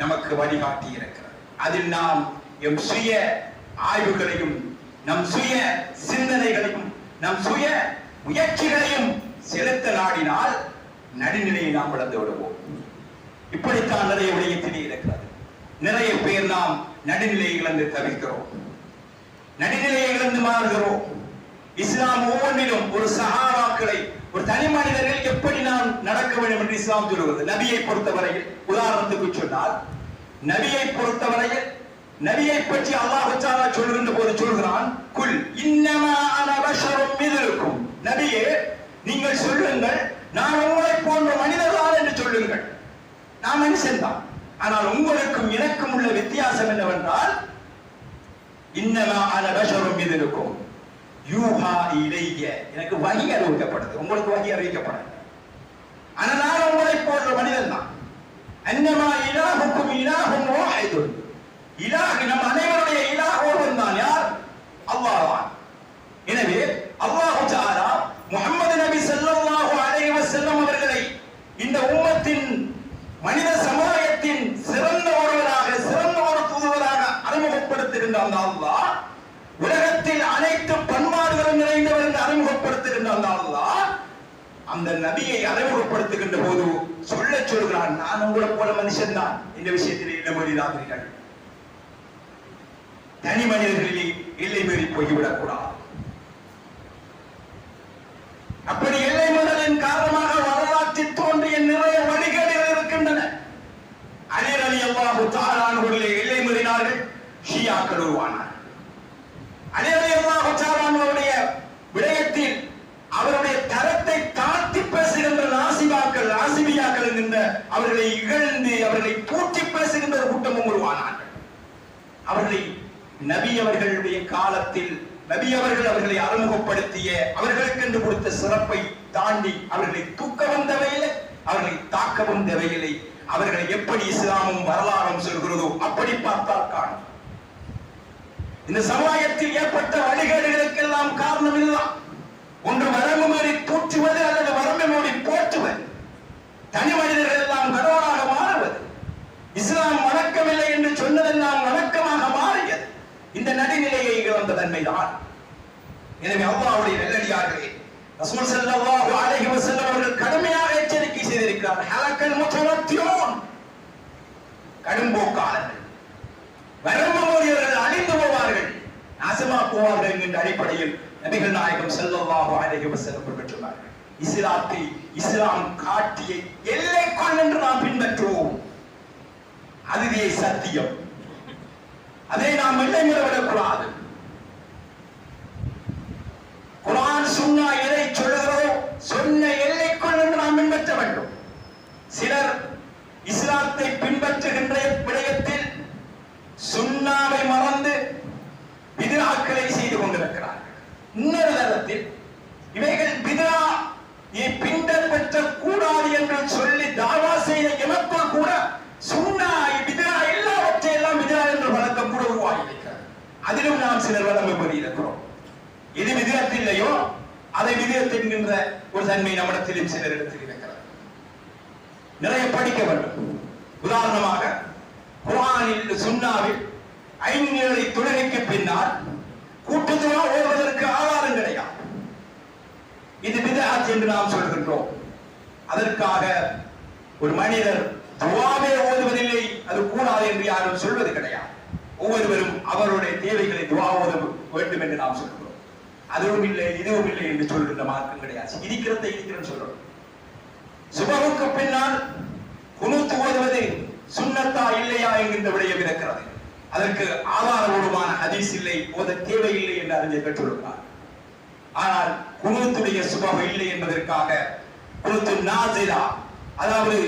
நமக்கு வழிகாட்டி இருக்கிறது. அதில் நாம் எம் சுய ஆய்வுகளையும், நம் சுய சிந்தனைகளையும், நம் சுய முயற்சிகளையும் செலுத்த நாடினால் நடுநிலையை நாம் இழந்து விடுவோம். இப்படித்தான் நிறைய விடயத்திலே இருக்கிறது. நிறைய பேர் நாம் நடுநிலையை இழந்து தவிர்க்கிறோம், நடுநிலையை இழந்து மாறுகிறோம். இஸ்லாம் ஒவ்வொன்றிலும் ஒரு சஹாபாக்களை, ஒரு தனி மனிதர்கள் எப்படி நாம் நடக்க வேண்டும் என்று இஸ்லாம் சொல்கிறது. நபியை பொறுத்தவரையில் உதாரணத்துக்கு சொன்னால், நபியை பொறுத்தவரையில் நபியை பற்றி அல்லாஹ் தஆலா சொல்கின்ற போது சொல்கிறான், குல் இன்னமா அன பஷரும் மித்லுக்கும், நபியே நீங்கள் சொல்லுங்கள் நான் உங்களை போன்ற மனிதர்தான் என்று சொல்லுங்கள். நான் மனுஷன்தான், ஆனால் உங்களுக்கும் எனக்கும் உள்ள வித்தியாசம் என்னவென்றால், இன்னமா அன பஷரும் மித்லுக்கும் யூஹா இலைய, எனக்கு வகி அறிவிக்கப்படுது, உங்களுக்கு வகி அறிவிக்கப்படாது. ஆனால் நான் உங்களை போன்ற மனிதன் தான். அன்னமா இலாஹுக்கும் இலாஹும் வாஹிதுன், இலாஹ் நம் அனைவருடைய இலாஹ் ஒருவன் தான். யார்? அல்லாஹ் தான். எனவே அல்லாஹ் தஆலா முஹம்மது நபி ஸல்லல்லாஹு அலைஹி வஸல்லம் அவர்களை இந்த உம்மத்தின் மனித சமுதாயத்தின் சிறந்த ஒருவராக, சிறந்த ஒரு தூதுவராக அறிமுகப்படுத்துகின்ற அந்த அல்லாஹ், உலகத்தில் அனைத்து பண்பாடுகளும் நிறைந்தவர் என்று அறிமுகப்படுத்துகின்ற அந்த அல்லாஹ், அந்த நபியை அறிமுகப்படுத்துகின்ற போது சொல்கிறான், நான் உங்களை போல மனுஷன் தான். இந்த விஷயத்தில் எல்லை மீறினார்கள், தனி மனிதர்களிலே எல்லை மீறி போய்விடக் கூடாது. அப்படி எல்லை மீறலின் காரணமாக வரலாற்றில் தோன்றிய நிறைய வழிகேடுகள் இருக்கின்றன. அலி ரலியல்லாஹு தஆலா அவர்களே எல்லை மீறினார்கள், ஷியாக்கள் உருவானார்கள். அலி ரலியல்லாஹு தஆலா அவருடைய விடயத்தில் அவருடைய தரத்தை தாழ்த்தி பேசுகின்ற நாசிபாக்கள், ஆசிபியாக்கள் என்கின்ற அவர்களை இகழ்ந்து அவர்களை பூட்டி பேசுகின்ற ஒரு கூட்டமும் உருவானார்கள். அவர்களை நபி அவர்களுடைய காலத்தில் நபி அவர்கள் அவர்களை அறிமுகப்படுத்திய, அவர்களுக்கு என்று கொடுத்த சிறப்பை தாண்டி அவர்களை தூக்கவும் தேவையில்லை, அவர்களை தாக்கவும் தேவையில்லை. அவர்களை எப்படி இஸ்லாமும் வரலாறும் சொல்கிறதோ அப்படி பார்த்தால் காணும். இந்த சமுதாயத்தில் ஏற்பட்ட வழிகேடுகளுக்கெல்லாம் காரணம் இதுதான். ஒன்று வரம்பு மீறி தூற்றுவது அல்லது வரம்பு மீறி போற்றுவது, தனி மனிதர்கள் எல்லாம் கடவுளாக மாறுவது, இஸ்லாம் வணக்கமில்லை என்று சொன்னதெல்லாம் வணக்கமாக மாறியது. இந்த நடுநிலையை இழந்த தன்மைதான். எனவே அல்லாஹ்வுடைய நல்லடியார்களே, ரசூல் ஸல்லல்லாஹு அலைஹி வஸல்லம் அவர்கள் கடுமையாக எச்சரிக்கை செய்திருக்கிறார்கள். ஹலக்கல் முத்தவத்தியோன், கடும்போக்காளர்கள், வரம்பு மீறியவர்கள் அழிந்து போவார்கள், நாசமா போவார்கள் என்கின்ற அடிப்படையில் நபிகள் நாயகம் ஸல்லல்லாஹு அலைஹி வஸல்லம் சொன்னார்கள், இஸ்லாத்தை இஸ்லாம் காட்டிய எல்லைக்குள் என்று நாம் பின்பற்றுவோம். அதுவே சத்தியம். அதை நாம் எல்லைமிடவிடக்கூடாது. குர்ஆன் சுன்னா எதை சொல்லுகிறதோ சொன்ன எல்லைக்குள் என்று நாம் பின்பற்ற வேண்டும். சிலர் இஸ்லாத்தை பின்பற்றுகின்ற விடயத்தில் சுன்னாவை மறந்து பித்ஆக்களை செய்து கொண்டிருக்கிறார்கள். இன்னொரு தரத்தில் இவைகள் பித்ஆவை பின்பற்ற கூடாது என்று சொல்லி தாவா செய்த எமக்குள் கூட சுன்னா பித்ஆ எல்லாவற்றையெல்லாம் பித்ஆ என்று வழக்கம் கூட உருவாகி இருக்கிறது. அதிலும் நாம் சிலர் வளமை பெறுகிறோம். எது விதத்தில் இல்லையோ அதை விதத்தில் என்கின்ற ஒரு தன்மை நம்மிடத்திலும் சிலர் இடத்தில் இருக்கிறது. நிறைய படிக்க வேண்டும். உதாரணமாக குர்ஆனில் சுன்னாவில் 5 நிலை தொழுகைக்கு பின்னால் கூட்டுதுவா ஓதுவதற்கு ஆதாரம் கிடையாது. இது பித்ஆத் என்று நாம் சொல்கின்றோம். அதற்காக ஒரு மனிதர் துவாவே ஓதுவதில்லை, அது கூடாது என்று யாரும் சொல்வது கிடையாது. ஒவ்வொருவரும் அவருடைய தேவைகளை துவா ஓத வேண்டும் என்று நாம் சொல்கிறோம். அதுவும் இல்லை இதுவும் இல்லை என்று சொல்கின்ற மார்க்கம் கிடையாது. இருக்கிறன்னு சொல்றோம். சுபஹுக்கு பின்னால் குனூத் ஓதுவது சுன்னத்தா இல்லையா என்கின்ற விடயம் இருக்கிறது. அதற்கு ஆதாரபூர்வமான ஹதீஸ் இல்லை, ஓத தேவையில்லை என்று அறிஞர்கள் சொல்லுகிறார். ஆனால் குனூத்துடைய சுபஹு இல்லை என்பதற்காக குனூத்து நாஸிலா, அதாவது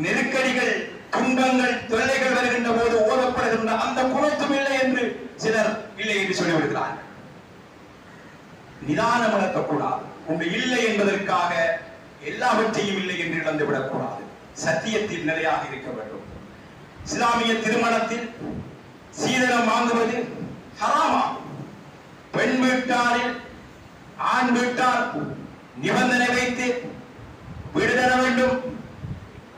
நெருக்கடிகள், துன்பங்கள், தொல்லைகள் வருகின்ற போது ஓதப்படுகின்ற அந்த குனூத்தும் இல்லை என்று சிலர் இல்லை என்று சொல்லிவிடுகிறார்கள். நிதானம் இழக்கக்கூடாது. ஒன்று இல்லை என்பதற்காக எல்லாவற்றையும் இல்லை என்று இழந்து விடக்கூடாது. சத்தியத்தில் நிலையாக இருக்க வேண்டும். இஸ்லாமிய திருமணத்தில் சீதனம் வாங்குவது ஹராமா? பெண் வீட்டாரில் ஆண் வீட்டார் நிபந்தனை வைத்து வீடு தர வேண்டும்,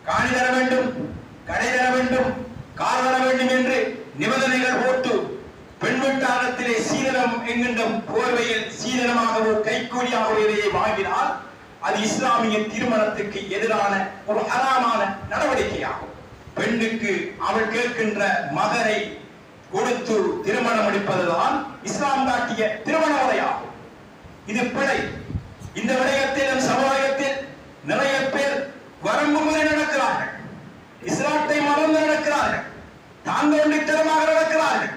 காணி தர வேண்டும், கடை தர வேண்டும், கார் தர வேண்டும் என்று நிபந்தனைகள் போட்டு பெண் வீட்டாரத்திலே சீதனம் என்கின்ற போர்வையில் சீதனமாகவோ கைக்கூலியாகவோ இதையை வாங்கினால் அது இஸ்லாமிய திருமணத்துக்கு எதிரான ஒரு ஹராமான நடவடிக்கையாகும். பெண்ணுக்கு அவள் கேட்கின்ற மகரை கொடுத்து திருமணம் முடிப்பதுதான் இஸ்லாம் காட்டிய திருமண முறையாகும். இது பிழை. இந்த விடயத்தில் சமுதாயத்தில் நிறைய பேர் வரம்பு முறை நடக்கிறார்கள், இஸ்லாத்தை மறந்து நடக்கிறார்கள், தாங்கொண்டித்தனமாக நடக்கிறார்கள்.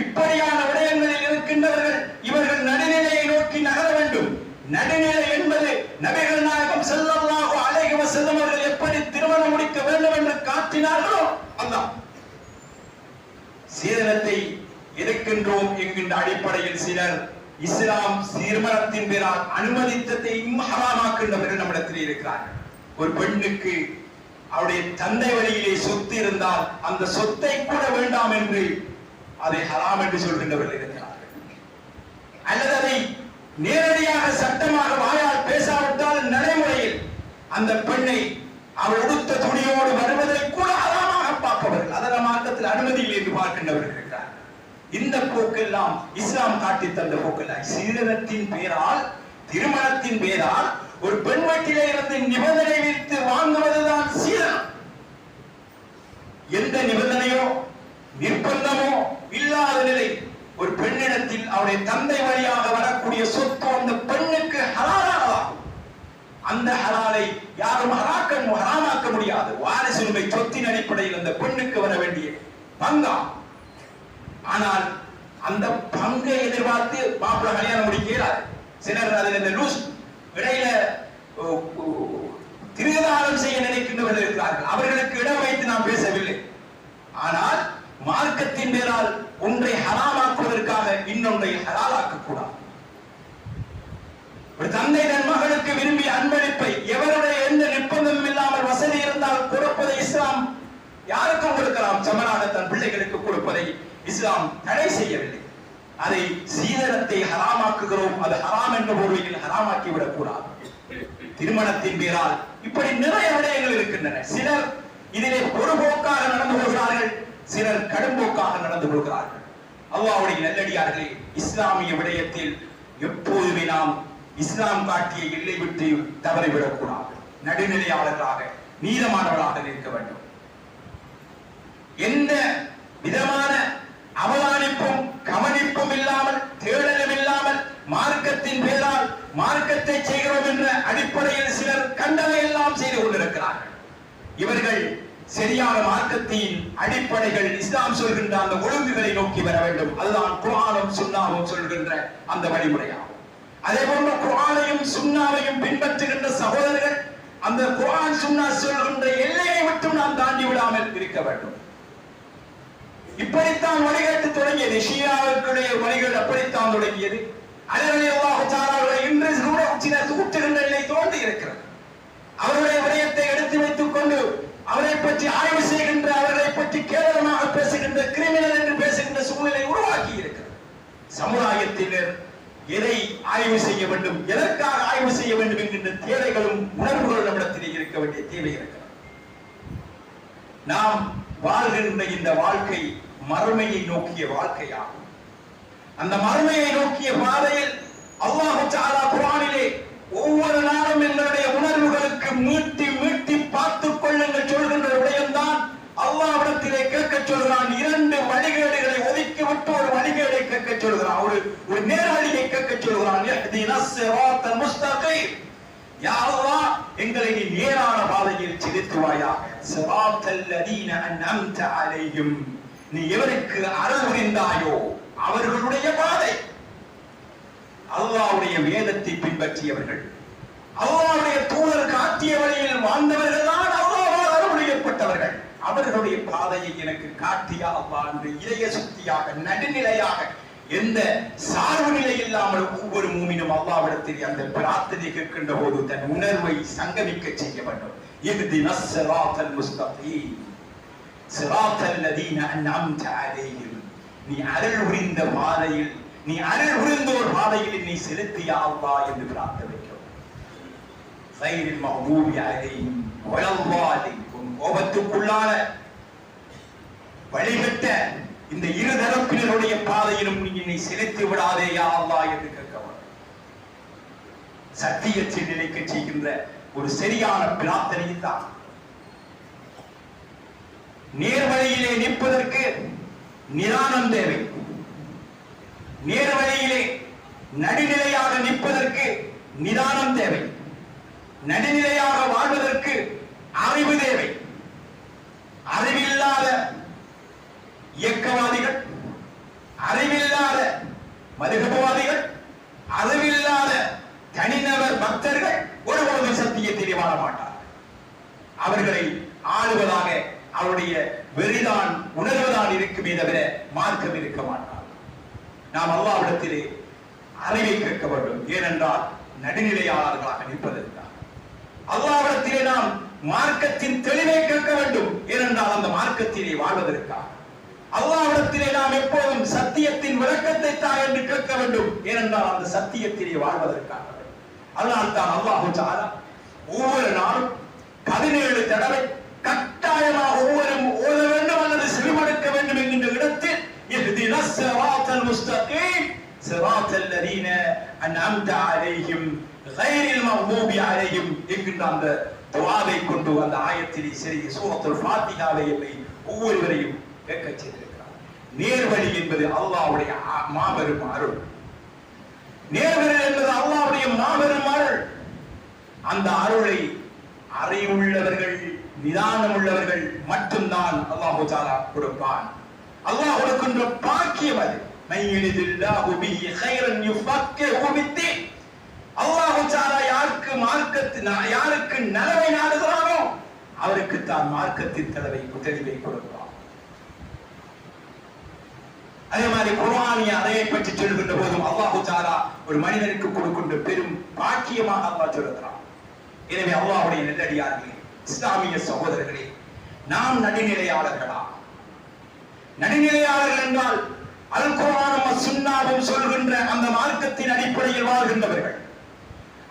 இப்படியான விடயங்களில் இருக்கின்றவர்கள் இவர்கள் நடுநிலையை நோக்கி நகர வேண்டும். நடுநிலை என்பது நபிகள் நாயகம் ஸல்லல்லாஹு அலைஹி வஸல்லம் அவர்கள் எப்படி திருமணம் முடிக்க வேண்டும் என்று காட்டினார்களோ அல்லாஹ் சீதனத்தை எதிர்க்கின்றோம் என்கின்ற அடிப்படையில் சிலர் இஸ்லாம் திருமணத்தின் பேரால் அனுமதித்ததை ஹராமாக்கின்றவர்கள் நம்மிடத்தில் இருக்கிறார்கள். ஒரு பெண்ணுக்கு அவருடைய தந்தை வழியிலே சொத்து இருந்தால் அந்த சொத்தை கூட வேண்டாம் என்று அதை ஹராம் என்று சொல்கின்றவர்கள் இருக்கிறார்கள். அல்லது அதை நேரடியாக சட்டமாக வாயால் பேசாவிட்டால் நடைமுறையில் அந்த பெண்ணை அவள் உடுத்த துணியோடு வருவதை கூட ஹராமாக பார்ப்பவர்கள், அதன் மார்க்கத்தில் அனுமதி இல்லை என்று பார்க்கின்றவர்கள் இருக்கிறார்கள். இந்த போக்கெல்லாம் இஸ்லாம் காட்டி தந்த போக்கெல்லாம் சீதனத்தின் பேரால், திருமணத்தின் பேரால் ஒரு பெண் வீட்டிலே இருந்து நிபந்தனை வைத்து வாங்குவதுதான் சீதனம். எந்த நிபந்தனையோ நிர்பந்தமோ இல்லாத நிலை ஒரு பெண்ணிடத்தில் அவருடைய தந்தை வழியாக வரக்கூடிய சொத்து அந்த பெண்ணுக்கு ஹலாலாகும். அந்த ஹலாலை யாரும் ஹராமாக்க முடியாது. வாரிசுரிமை சொத்தின் அடிப்படையில் அந்த பெண்ணுக்கு வர வேண்டிய பங்கா. ஆனால் அந்த பங்கை எதிர்பார்த்து மாப்பிள்ளை கல்யாணம் முடிக்கிறார். சிலர் அதில் இந்த லூஸ் இடையில திருதாரம் செய்ய நினைக்கின்றவர்கள் இருக்கிறார்கள். அவர்களுக்கு இடம் வைத்து நாம் பேசவில்லை. ஆனால் மார்க்கத்தின் பேரால் ஒன்றை ஹராமாக்குவதற்காக இன்னொன்றை ஹலாலாக்க கூடாது. ஒரு தந்தை தன் மகளுக்கு விரும்பிய அன்பளிப்பை எவருடைய எந்த நிர்பந்தமும் இல்லாமல் வசதி இருந்தால் கொடுப்பதை இஸ்லாம் யாருக்கும் கொடுக்கலாம். சமனாக தன் பிள்ளைகளுக்கு கொடுப்பதை இஸ்லாம் தடை செய்யவில்லை. அதை சீதனத்தை ஹராமாக்குகிறோம், அது ஹராம் என்ற போர்வையில் ஹராமாக்கி விடக்கூடாது. திருமணத்தின் பேரால் இப்படி நிறைய விடயங்கள் இருக்கின்றன. சிலர் இதிலே பொறுப்போக்காக நடந்து கொள்கிறார்கள், சிலர் கடும்போக்காக நடந்து கொள்கிறார்கள். அல்லாஹ்வுடைய நல்லடியார்களே, இஸ்லாமிய விடயத்தில் எப்போதுமே நாம் இஸ்லாம் காட்டிய எல்லை விட்டு தவறிவிடக்கூடாது. நடுநிலையாளர்களாக, நீதமானவர்களாக இருக்க வேண்டும். எந்த விதமான அவதானிப்பும் கவனிப்பும் இல்லாமல், தேடலும் இல்லாமல் சமுதாயத்தின் பேரால் மார்க்கத்தை செய்கிறோம் என்ற அடிப்படையில் சிலர் கண்டதை எல்லாம் செய்து கொண்டிருக்கிறார்கள். இவர்கள் சரியான மார்க்கத்தின் அடிப்படைகள் இஸ்லாம் சொல்கின்ற அந்த ஒழுங்குகளை நோக்கி வர வேண்டும். அதுதான் குர்ஆனும் சுன்னாவும் சொல்கின்ற அந்த வழிமுறையாகும். அதே போன்ற குர்ஆனையும் சுன்னாவையும் பின்பற்றுகின்ற சகோதரர்கள் அந்த குர்ஆன் சுன்னா சொல்கின்ற எல்லையை மட்டும் நாம் தாண்டி விடாமல் இருக்க வேண்டும். இப்படித்தான் வழிகாட்டு தொடங்கியது. ஷியாவுக்குடைய வழிகள் அப்படித்தான் தொடங்கியது. அலி அல்லாஹு தஆலா இன்று கூட சில தூற்றுகின்ற நிலை தோன்றி இருக்கிறது. அவருடைய விடயத்தை எடுத்து வைத்துக் கொண்டு அவரை பற்றி ஆய்வு செய்கின்ற, அவர்களை பற்றி கேவலமாக பேசுகின்ற, கிரிமினல் என்று பேசுகின்ற சூழ்நிலை உருவாக்கி இருக்கிறது. சமுதாயத்தினர் எதை ஆய்வு செய்ய வேண்டும், எதற்காக ஆய்வு செய்ய வேண்டும் என்கின்ற தேவைகளும் உணர்வுகளும் நம்மிடத்திலே இருக்க வேண்டிய தேவை இருக்கிறது. நாம் வாழ்கின்ற இந்த வாழ்க்கை மறுமையை நோக்கிய வாழ்க்கையாகும். அந்த மறுமையை நோக்கிய பாதையில் அல்லாஹ் தஆலா குர்ஆனிலே ஒவ்வொரு நாளும் எங்களுடைய உணர்வுகளுக்கு மீட்டி மீட்டி பார்த்துக் கொள்ளுங்கள் சொல்கின்ற விடயம்தான் அல்லாஹ்விடத்திலே கேட்க சொல்கிறான். இரண்டு வழிகேடுகளை ஒதுக்கிவிட்டு ஒரு வழிகேடை கேட்க சொல்கிறான். ஒரு நேர்வழியை கேட்க சொல்கிறான். இஹ்தினஸ் ஸிராத்தல் முஸ்தகீம். யா அல்லாஹ், எங்களை நீ நேரான பாதையில் செலுத்துவாயாக. ஸிராத்தல் லதீன அன்அம்த அலைஹிம். நீ எவருக்கு அருள் புரிந்தாயோ அவர்களுடைய பாதை. அல்லாஹ்வுடைய வேதத்தை பின்பற்றியவர்கள், அல்லாஹ்வுடைய தூதர் காட்டிய வழியில் வாழ்ந்தவர்கள் தான் அல்லாஹ்வால் அருள்புரியப்பட்டவர்கள். அவர்களுடைய பாதையை எனக்கு காட்டியா அல்லாஹ் என்று இதய சுத்தியாக நடுநிலையாக எந்த சார்பு நிலை இல்லாமல் ஒவ்வொரு மூமினும் அல்லாஹ்விடத்தில் அந்த பிரார்த்தனை கேட்கின்ற போது தன் உணர்வை சங்கமிக்க செய்ய வேண்டும். இஹ்தினஸ் ஸிராத்தல் முஸ்தகீம் ஸிராத்தல் லதீன அன்அம்த அலைஹிம். நீ அருள் புரிந்த பாதையில், நீ அருள் புரிந்தோர் பாதையில் என்னை செலுத்தியா அல்லாஹ் என்று பிரார்த்திக்கிறோம். கைரில் மக்தூபி அலைஹிம் வலல்லாஹின். கோபத்துக்குள்ளான வழிகட்ட இந்த இருதரப்பினருடைய பாதையிலும் நீ என்னை செலுத்தி விடாதே யா அல்லாஹ் என்று கேட்கவும் சத்தியத்தை நிலைக்க செய்கின்ற ஒரு சரியான பிரார்த்தனை தான். நேர்வழியிலே நிற்பதற்கு நிதானம் தேவை. நேர்வழியிலே நடுநிலையாக நிற்பதற்கு நிதானம் தேவை. நடுநிலையாக வாழ்வதற்கு அறிவு தேவை. அறிவில்லாத இயக்கவாதிகள், அறிவில்லாத மதுகபவாதிகள், அறிவில்லாத தனிநபர் பக்தர்கள் ஒருபோதும் சத்தியத்தை வாழ மாட்டார். அவர்களை ஆளுவதாக அவருடைய வெறிதான் உணர்வுதான் இருக்குமே தவிர மார்க்கம் இருக்க மாட்டார். நாம் அல்லாஹ்விடத்திலே அறிவை கேட்க வேண்டும். ஏனென்றால் நடுநிலையாளர்களாக நிற்பதற்காக. அல்லாஹ்விடத்திலே நாம் மார்க்கத்தின் தெளிவை கேட்க வேண்டும். ஏனென்றால் அந்த மார்க்கத்திலே வாழ்வதற்காக. அல்லாஹ்விடத்திலே நாம் எப்போதும் சத்தியத்தின் விளக்கத்தை தான் என்று கேட்க வேண்டும். ஏனென்றால் அந்த சத்தியத்திலே வாழ்வதற்காக. அதனால் தான் அல்லாஹ் தஆலா ஒவ்வொரு நாளும் 17 தடவை கட்டாயமாக ஒவ்வொருவரும் ஓத வேண்டும் அல்லது செவிமடுக்க வேண்டும் என்கின்ற இடத்தில் இஹ்தினஸ் ஸிராத்தல் முஸ்தகீம் ஸிராத்தல் லதீன அன்அம்த அலைஹிம் கைரில் மக்தூபி அலைஹிம் என்கின்ற அந்த துஆவை கொண்டு அந்த ஆயத்திலே சிறிய சூரத்துல் ஃபாத்திஹாவை ஒவ்வொருவரையும் கேட்க செய்திருக்கிறார். நேர்வழி என்பது அல்லாஹ்வுடைய மாபெரும் அருள். நேர்வழி என்பது அல்லாஹ்வுடைய மாபெரும் அருள். அந்த அருளை அறிவுள்ளவர்கள், நிதானம் உள்ளவர்கள் மட்டும்தான் அல்லாஹ் தஆலா கொடுப்பான். அல்லாஹ் கொடுக்கின்ற பாக்கியம் அது. மையலில்லாஹு பிஹி கைரன் யுஃபக்கிஹு பித்தீன். அல்லாஹ் தஆலா யாருக்கு நலவை நாடுகிறானோ அவருக்கு தான் மார்க்கத்தின் தெளிவை கொடுப்பான். அதே மாதிரி குர்ஆனிய அறையை பற்றி சொல்கின்ற போதும் அல்லாஹ் தஆலா ஒரு மனிதனுக்கு கொடுக்கின்ற பெரும் பாக்கியமாக அல்லாஹ் சொல்கிறான். எனவே அல்லாஹ்வுடைய நல்லடியார்களே, இஸ்லாமிய சகோதரர்களே, நாம் நடுநிலையாளர்களா? நடுநிலையாளர்கள் என்றால் அல் குர்ஆனும் சுன்னாவும் சொல்கின்ற அந்த மார்க்கத்தின் அடிப்படையில் வாழ்கின்றவர்கள்.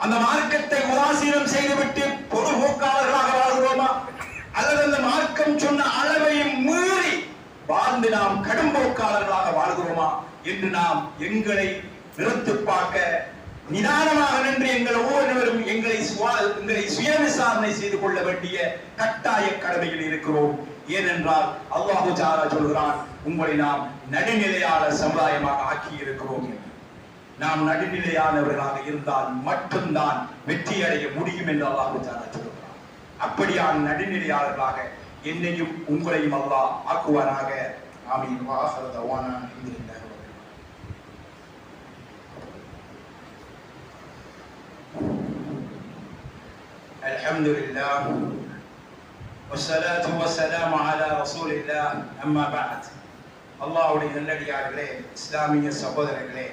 அந்த மார்க்கத்தை உதாசீனம் செய்துவிட்டு பொதுபோக்காளர்களாக வாழ்கிறோமா, அல்லது அந்த மார்க்கம் சொன்ன அளவையும் மீறி வாழ்ந்து நாம் கடும்போக்காளர்களாக வாழ்கிறோமா என்று நாம் எங்களை நிறுத்து பார்க்க நிதானமாக நின்று எங்கள் ஒவ்வொருவரும் எங்களை சுய விசாரணை செய்து கொள்ள வேண்டிய கட்டாய கடமையில் இருக்கிறோம். ஏனென்றால் அல்லாஹ் தஆலா சொல்கிறான், உங்களை நாம் நடுநிலையாளர் சமுதாயமாக ஆக்கி இருக்கிறோம் என்று. நாம் நடுநிலையானவர்களாக இருந்தால் மட்டும்தான் வெற்றி அடைய முடியும் என்று அல்லாஹ் சொல்கிறார். அப்படியான நடுநிலையாளர்களாக என்னையும் உங்களையும் அல்லாஹ் ஆக்குவானாக. ஆமீன். வாஹிரு தஅவானா அல்ஹம்துலில்லாஹி அல்ஹம்துலில்லாஹ் வஸ்ஸலாத்து வஸ்ஸலாமு அலா ரசூலில்லாஹ். அம்மா பஅத். அல்லாஹ்வுடைய நல்லடியார்களே, இஸ்லாமிய சகோதரர்களே,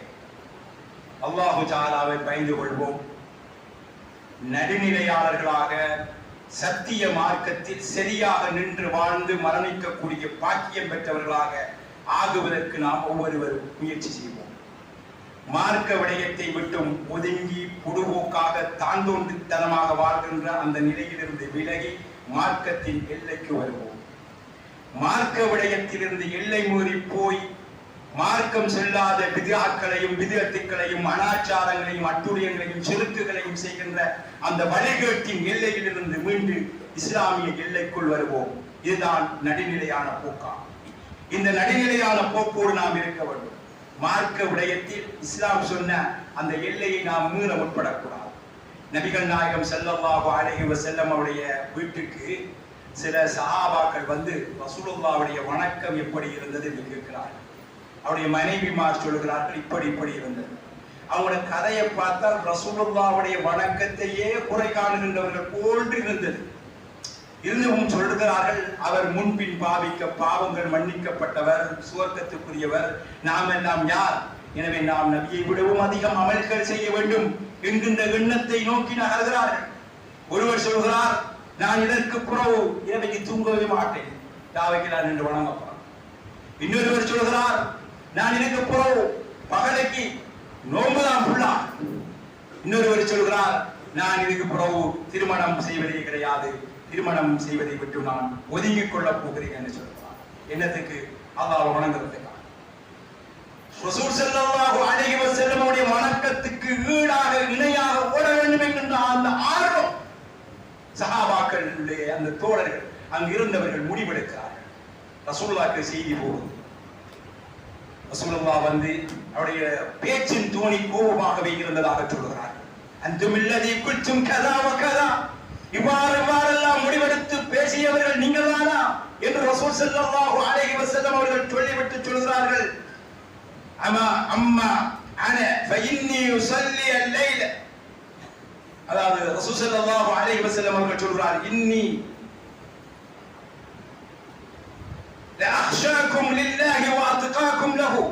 அல்லாஹு தஆலாவை பயந்து கொள்வோம். நடுநிலையாளர்களாக சத்திய மார்க்கத்தில் சரியாக நின்று வாழ்ந்து மரணிக்கக்கூடிய பாக்கியம் பெற்றவர்களாக ஆகுவதற்கு நாம் ஒவ்வொருவரும் முயற்சி செய்வோம். மார்க்க விடயத்தை விட்டும் ஒதுங்கி பொடுபோக்காக தாந்தோன்றித்தனமாக வாழ்கின்ற அந்த நிலையிலிருந்து விலகி மார்க்கத்தின் எல்லைக்கு வருவோம். மார்க்க விடயத்திலிருந்து எல்லை மீறி போய் மார்க்கம் செல்லாத பித்ஆக்களையும் பித்அத்துக்களையும் அனாச்சாரங்களையும் அட்டுழியங்களையும் செருக்குகளையும் செய்கின்ற அந்த வழிகேட்டின் எல்லையிலிருந்து மீண்டு இஸ்லாமிய எல்லைக்குள் வருவோம். இதுதான் நடுநிலையான போக்கா. இந்த நடுநிலையான போக்கோடு நாம் இருக்க வேண்டும். மார்க்க விடயத்தில் இஸ்லாம் சொன்ன அந்த எல்லையை நாம் மீற முற்படக்கூடாது. நபிகள் நாயகம் ஸல்லல்லாஹு அலைஹி வஸல்லம் அவருடைய வீட்டுக்கு சில சஹாபாக்கள் வந்து ரசூலுல்லாஹ்வுடைய வணக்கம் எப்படி இருந்தது என்று கேட்கிறார்கள். அவருடைய மனைவிமார் சொல்கிறார்கள், இப்படி இருந்தது. அவங்களுடைய கதையை பார்த்தால் ரசூலுல்லாஹ்வுடைய வணக்கத்தையே குறை காணுகின்றவர்கள் போன்று இருந்தது. இருந்தும் சொல்கிறார்கள், அவர் முன்பின் பாவிக்க பாவங்கள் மன்னிக்கப்பட்டவர், சுவர்க்கத்துக்குரியவர், நாம் எல்லாம் யார்? எனவே நாம் நபியை விடவும் அதிகம் அமல்கள் செய்ய வேண்டும் என்கின்ற எண்ணத்தை நோக்கி நகர்கிறார்கள். ஒருவர் சொல்கிறார், நான் இதற்கு புறவு இரவைக்கு தூங்கவே மாட்டேன், தாவைக்கு நான் நின்று வணங்கப்போறேன். இன்னொருவர் சொல்கிறார், நான் இதற்கு புறவு பகலைக்கு நோம்புதான் புள்ளா. இன்னொருவர் சொல்கிறார், நான் இதுக்கு புறவு திருமணம் செய்வதே கிடையாது, திருமணம் செய்வதை விட்டு நான் ஒதுங்கிக் கொள்ளப் போகிறேன் என்று சொல்கிறார். என்னத்துக்கு? அல்லாஹ்வை வணங்குறதுக்காக. ரசூல் ஸல்லல்லாஹு அலைஹி வஸல்லம் உடைய வணக்கத்துக்கு ஈடாக இணையாக ஓட வேண்டும் என்கின்ற அந்த ஆர்வம் சஹாபாக்களுடைய அந்த தோழர்கள் அங்கு இருந்தவர்கள் முடிவெடுக்கிறார்கள். ரசூலுல்லாஹ்க்கு செய்தி போகும். ரசூலுல்லாஹ் வந்து அவருடைய பேச்சின் தோணி கோபமாகவே இருந்ததாக சொல்கிறார். அந்துமில்லதி குல்தும் கதா வகதா, இவ்வாறெல்லாம் முடிவெடுத்து பேசியவர்கள் நீங்கள் தானா என்று ரசூல் ஸல்லல்லாஹு அலைஹி வஸல்லம் அவர்கள் சொல்லிவிட்டு சொல்கிறார்கள், அம்மா அன ஃபஇன்னி யுஸல்லி அல்லைல. அதாவது ரசூல் ஸல்லல்லாஹு அலைஹி வஸல்லம் அவர்கள் சொல்கிறார், இன்னி லஅக்ஷாக்கும் லில்லாஹி வ அத்காக்கும் லஹு.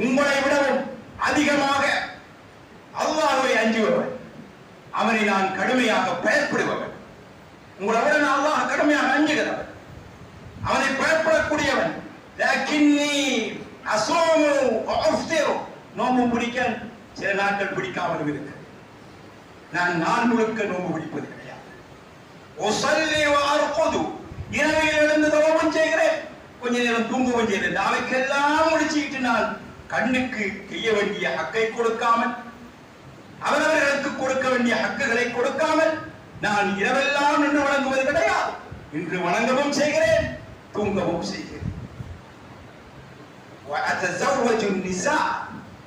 உங்களை விடவும் அதிகமாக அல்லாஹ்வை அஞ்சுபவன், அவனை நான் கடுமையாக பயப்படுபவன். உங்களை விட நான் அல்லாஹ் கடுமையாக அஞ்சுகிறவன், அவனை பயப்படக்கூடியவன். லக்கின்னி அஸூமு வ அஃப்திரு. நோம்பு பிடிக்க சில நாட்கள் பிடிக்காமல் இருக்கு. நான் நாள் முழுக்க நோம்பு பிடிப்பது கிடையாது. உஸல்லி வ அர்குது. இரவில் எழுந்து தவம் செய்கிறேன், கொஞ்ச நேரம் தூங்கவும் செய்கிறேன். அவைக்கெல்லாம் முடிச்சுக்கிட்டு நான் கண்ணுக்கு செய்ய வேண்டிய ஹக்கை கொடுக்காமல், அவரவர்களுக்கு கொடுக்க வேண்டிய ஹக்குகளை கொடுக்காமல் நான் இரவெல்லாம் நின்று வணங்குவது கிடையாது. இன்று வணங்கவும் செய்கிறேன், தூங்கவும் செய்கிறேன்.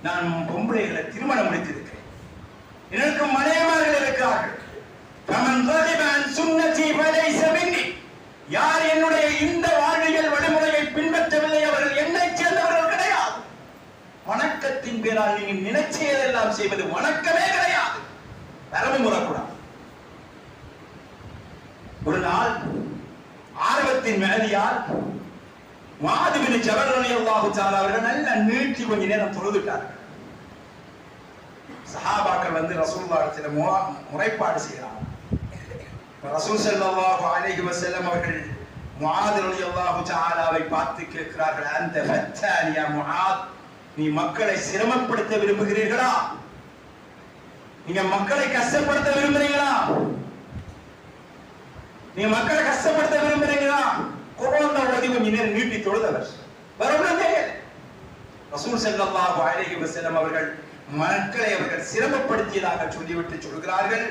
நான் பொம்பளைகளை திருமணம் முடித்திருக்கிறேன், எனக்கு மனைவிமார்கள் இருக்கிறார்கள். யார் என்னுடைய இந்த வாழ்வியல் வழிமுறையை பின்பற்றவில்லை அவர்கள் என்னை சேர்ந்தவர்கள் கிடையாது. வணக்கத்தின் பேரால் நீங்கள் நினைச்சதெல்லாம் செய்வது வணக்கமே கிடையாது. தரமும் வரக்கூடாது. ஒரு நாள் ஆர்வத்தின் மேலியால் முஆத் பின் ஜபல் ரலியல்லாஹு தஆலா அவர்கள் நல்ல நீட்டி கொஞ்ச நேரம் தொழுதுட்டார்கள். சஹாபாக்கள் வந்து ரசூலுல்லாஹ்விடத்தில் முறைப்பாடு செய்கிறார்கள். ரசூல் ஸல்லல்லாஹு அலைஹி வஸல்லம் அவர்கள் முஆத் ரலியல்லாஹு தஆலாவை பார்த்து கேட்கிறார்கள், அந்த ஃபத்தான் யா முஆத், நீ மக்களை சிரமப்படுத்த விரும்புகிறீர்களா? நீங்க மக்களை கஷ்டப்படுத்த விரும்புறீங்களா? நீங்க மக்களை கஷ்டப்படுத்த விரும்புறீங்களா? குர்ஆன்ல ஓதி கொஞ்ச நேரம் நீட்டி தொழுதவர். வரவுடனே ரசூல் ஸல்லல்லாஹு அலைஹி வஸல்லம் அவர்கள் மக்களை அவர்கள் சிரமப்படுத்தியதாக சொல்லிவிட்டு சொல்கிறார்கள்,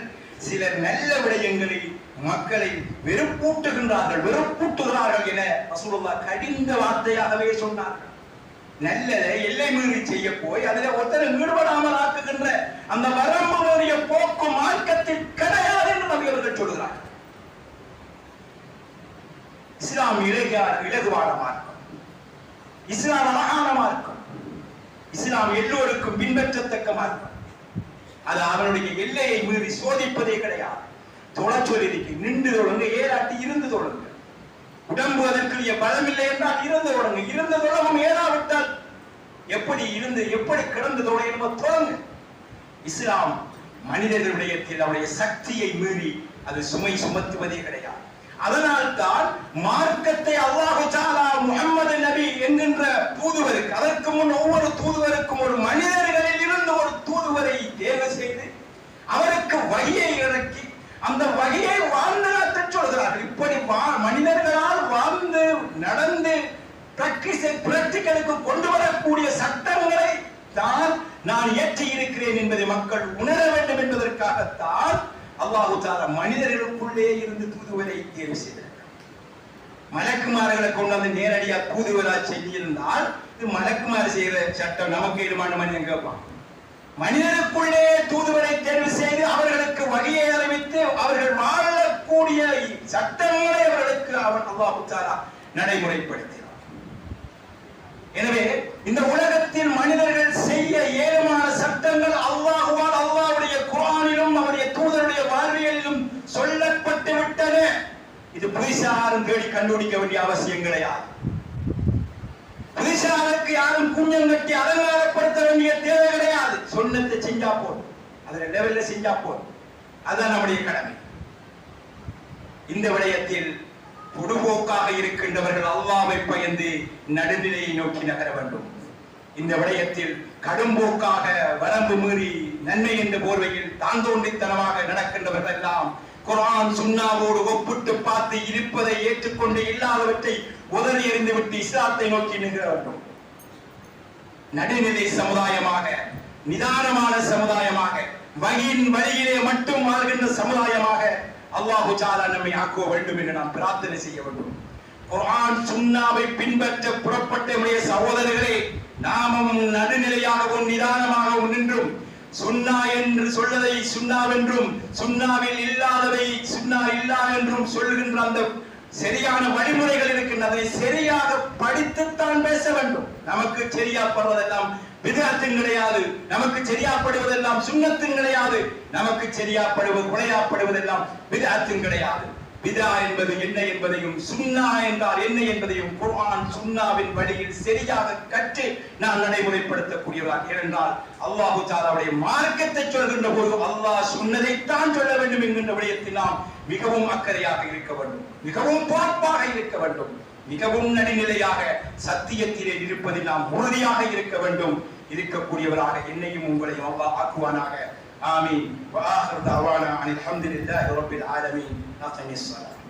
சிலர் நல்ல விடயங்களை மக்களை வெறுப்பூட்டுகிறார்கள் என ரசூலுல்லாஹ் கடிந்த வார்த்தையாகவே சொன்னார்கள். நல்லதை எல்லை மீறி செய்ய போய் அதில் ஒருத்தரை ஈடுபடாமல் ஆக்குகின்ற அந்த வரம்பு மீறிய போக்கு மார்க்கத்தில் கிடையாது என்று நபி அவர்கள் சொல்கிறார். இஸ்லாம் இலகுவான மார்க்கம், இஸ்லாம் அழகான மார்க்கம், இஸ்லாம் எல்லோருக்கும் பின்பற்றத்தக்க மார்க்கம். அது அவனுடைய எல்லையை மீறி சோதிப்பதே கிடையாது. தொலை சொல்லிருக்கு, நின்று தொழுங்க, ஏறாட்டி இருந்து தொழுங்க. உடம்பு அதற்குரிய பலம் இல்லை என்றால் இருந்து தொடங்க, இருந்த தொடங்கும். ஏறாவிட்டால் எப்படி இருந்து எப்படி கிடந்து தொடங்க தொடங்க. இஸ்லாம் மனிதர்களுடைய அவருடைய சக்தியை மீறி அது சுமை சுமத்துவதே கிடையாது. அதனால் தான் மார்க்கத்தை அல்லாஹு தஆலா முஹம்மது நபி என்கின்ற தூதுவருக்கு, அதற்கு முன் ஒவ்வொரு தூதுவருக்கும் ஒரு மனிதர்களில் இருந்து ஒரு தூதுவரை தேர்வு செய்து அவருக்கு வழியை இறக்கி அந்த வகையை வாழ்ந்து சொல்கிறார்கள். இப்படி மனிதர்களால் வாழ்ந்து நடந்து பிராக்டிகலுக்கு கொண்டு வரக்கூடிய சட்டங்களை தான் நான் இயற்றி இருக்கிறேன் என்பதை மக்கள் உணர வேண்டும் என்பதற்காகத்தான் அல்லாஹு தஆலா மனிதர்களுக்குள்ளே இருந்து தூதுவரை தேர்வு செய்திருக்கிறார். மலக்குமார்களை கொண்டு வந்து நேரடியா தூதுவரா செஞ்சிருந்தால் இது மலக்குமார் செய்கிற சட்டம் நமக்கு இருமான மனிதன் கேட்பான். மனிதனுக்குள்ளே தூதுவரை தேர்வு செய்து அவர்களுக்கு வழியை அறிவித்து அவர்கள் வாழக்கூடிய சட்டங்களை அவர்களுக்கு அவன் அல்லாஹ் தஆலா நடைமுறைப்படுத்தினார். எனவே இந்த உலகத்தில் மனிதர்கள் செய்ய ஏழுமான சட்டங்கள் அல்லாஹ்வால் அல்லாஹ்வுடைய குர்ஆனிலும் அவருடைய தூதருடைய வாழ்வியலிலும் சொல்லப்பட்டு விட்டன. இது புதுசாரும் தேடி கண்டுபிடிக்க வேண்டிய அவசியம் கிடையாது. புதுசாருக்கு யாரும் குஞ்சம் கட்டி அலங்காரப்படுத்த வேண்டிய தேவை கிடையாது. சொன்னதை செஞ்சா போதும், அதுல லெவல்ல செஞ்சா போதும். அதுதான் நம்முடைய கடமை. இந்த விடயத்தில் பொதுபோக்காக இருக்கின்றவர்கள் அல்லாஹ்வை பயந்து நடுநிலையை நோக்கி நகர வேண்டும். இந்த விடயத்தில் கடும்போக்காக வரம்பு மீறி நன்மை என்ற போர்வையில் தான் தோன்றித்தனமாக நடக்கின்றவர்கள் எல்லாம் குர்ஆன் சுன்னாவோடு ஒப்பிட்டு பார்த்து இருப்பதை ஏற்றுக்கொண்டு இல்லாதவற்றை உதறி எறிந்து விட்டு இஸ்லாத்தை நோக்கி நிற்க வேண்டும். நடுநிலை சமுதாயமாக, நிதானமான சமுதாயமாக, வகையின் வழியிலே மட்டும் வாழ்கின்ற சமுதாயமாக அல்லாஹு தஆலா நம்மை ஆக்க வேண்டும் என்று நாம் பிரார்த்தனை செய்ய வேண்டும். குர்ஆன் சுன்னாவை பின்பற்ற புறப்பட்ட நம்முடைய சகோதரர்களே, நாமும் நடுநிலையாகவும் நிதானமாகவும் நின்றும் சுன்னா என்று சொல்லதை சுன்னாவென்றும் சுன்னாவில் இல்லாதவை சுன்னா இல்லா என்றும் சொல்கின்ற அந்த சரியான வழிமுறைகள் இருக்கின்றன. அதை சரியாக படித்துத்தான் பேச வேண்டும். நமக்கு சரியாப்படுவதெல்லாம் பிதஅத்தும் கிடையாது, நமக்கு சரியாப்படுவதெல்லாம் சுன்னத்தும் கிடையாது, நமக்கு சரியாப்படுவது குறையாப்படுவதெல்லாம் பிதஅத்தும் கிடையாது. பிதா என்பது என்ன என்பதையும் சுன்னா என்றால் என்ன என்பதையும் குர்ஆன் சுன்னாவின் வழியில் சரியாக கற்று நாம் நடைமுறைப்படுத்தக்கூடியவர்கள். ஏனென்றால் அல்லாஹு தஆலாவுடைய மார்க்கத்தை சொல்கின்ற போது அல்லாஹ் சொன்னதைத்தான் சொல்ல வேண்டும் என்கின்ற விடயத்தில் நாம் மிகவும் அக்கறையாக இருக்க வேண்டும், மிகவும் பொறுப்பாக இருக்க வேண்டும், மிகவும் நடுநிலையாக சத்தியத்திலே இருப்பதில் நாம் உறுதியாக இருக்க வேண்டும். இருக்கக்கூடியவராக என்னையும் உங்களையும் அல்லாஹ் ஆக்குவானாக. ஆமீன். வஆஹிரு தஅவானா அனில் ஹம்துலில்லாஹி ரப்பில் ஆலமீன். நஸமி ஸலாத்.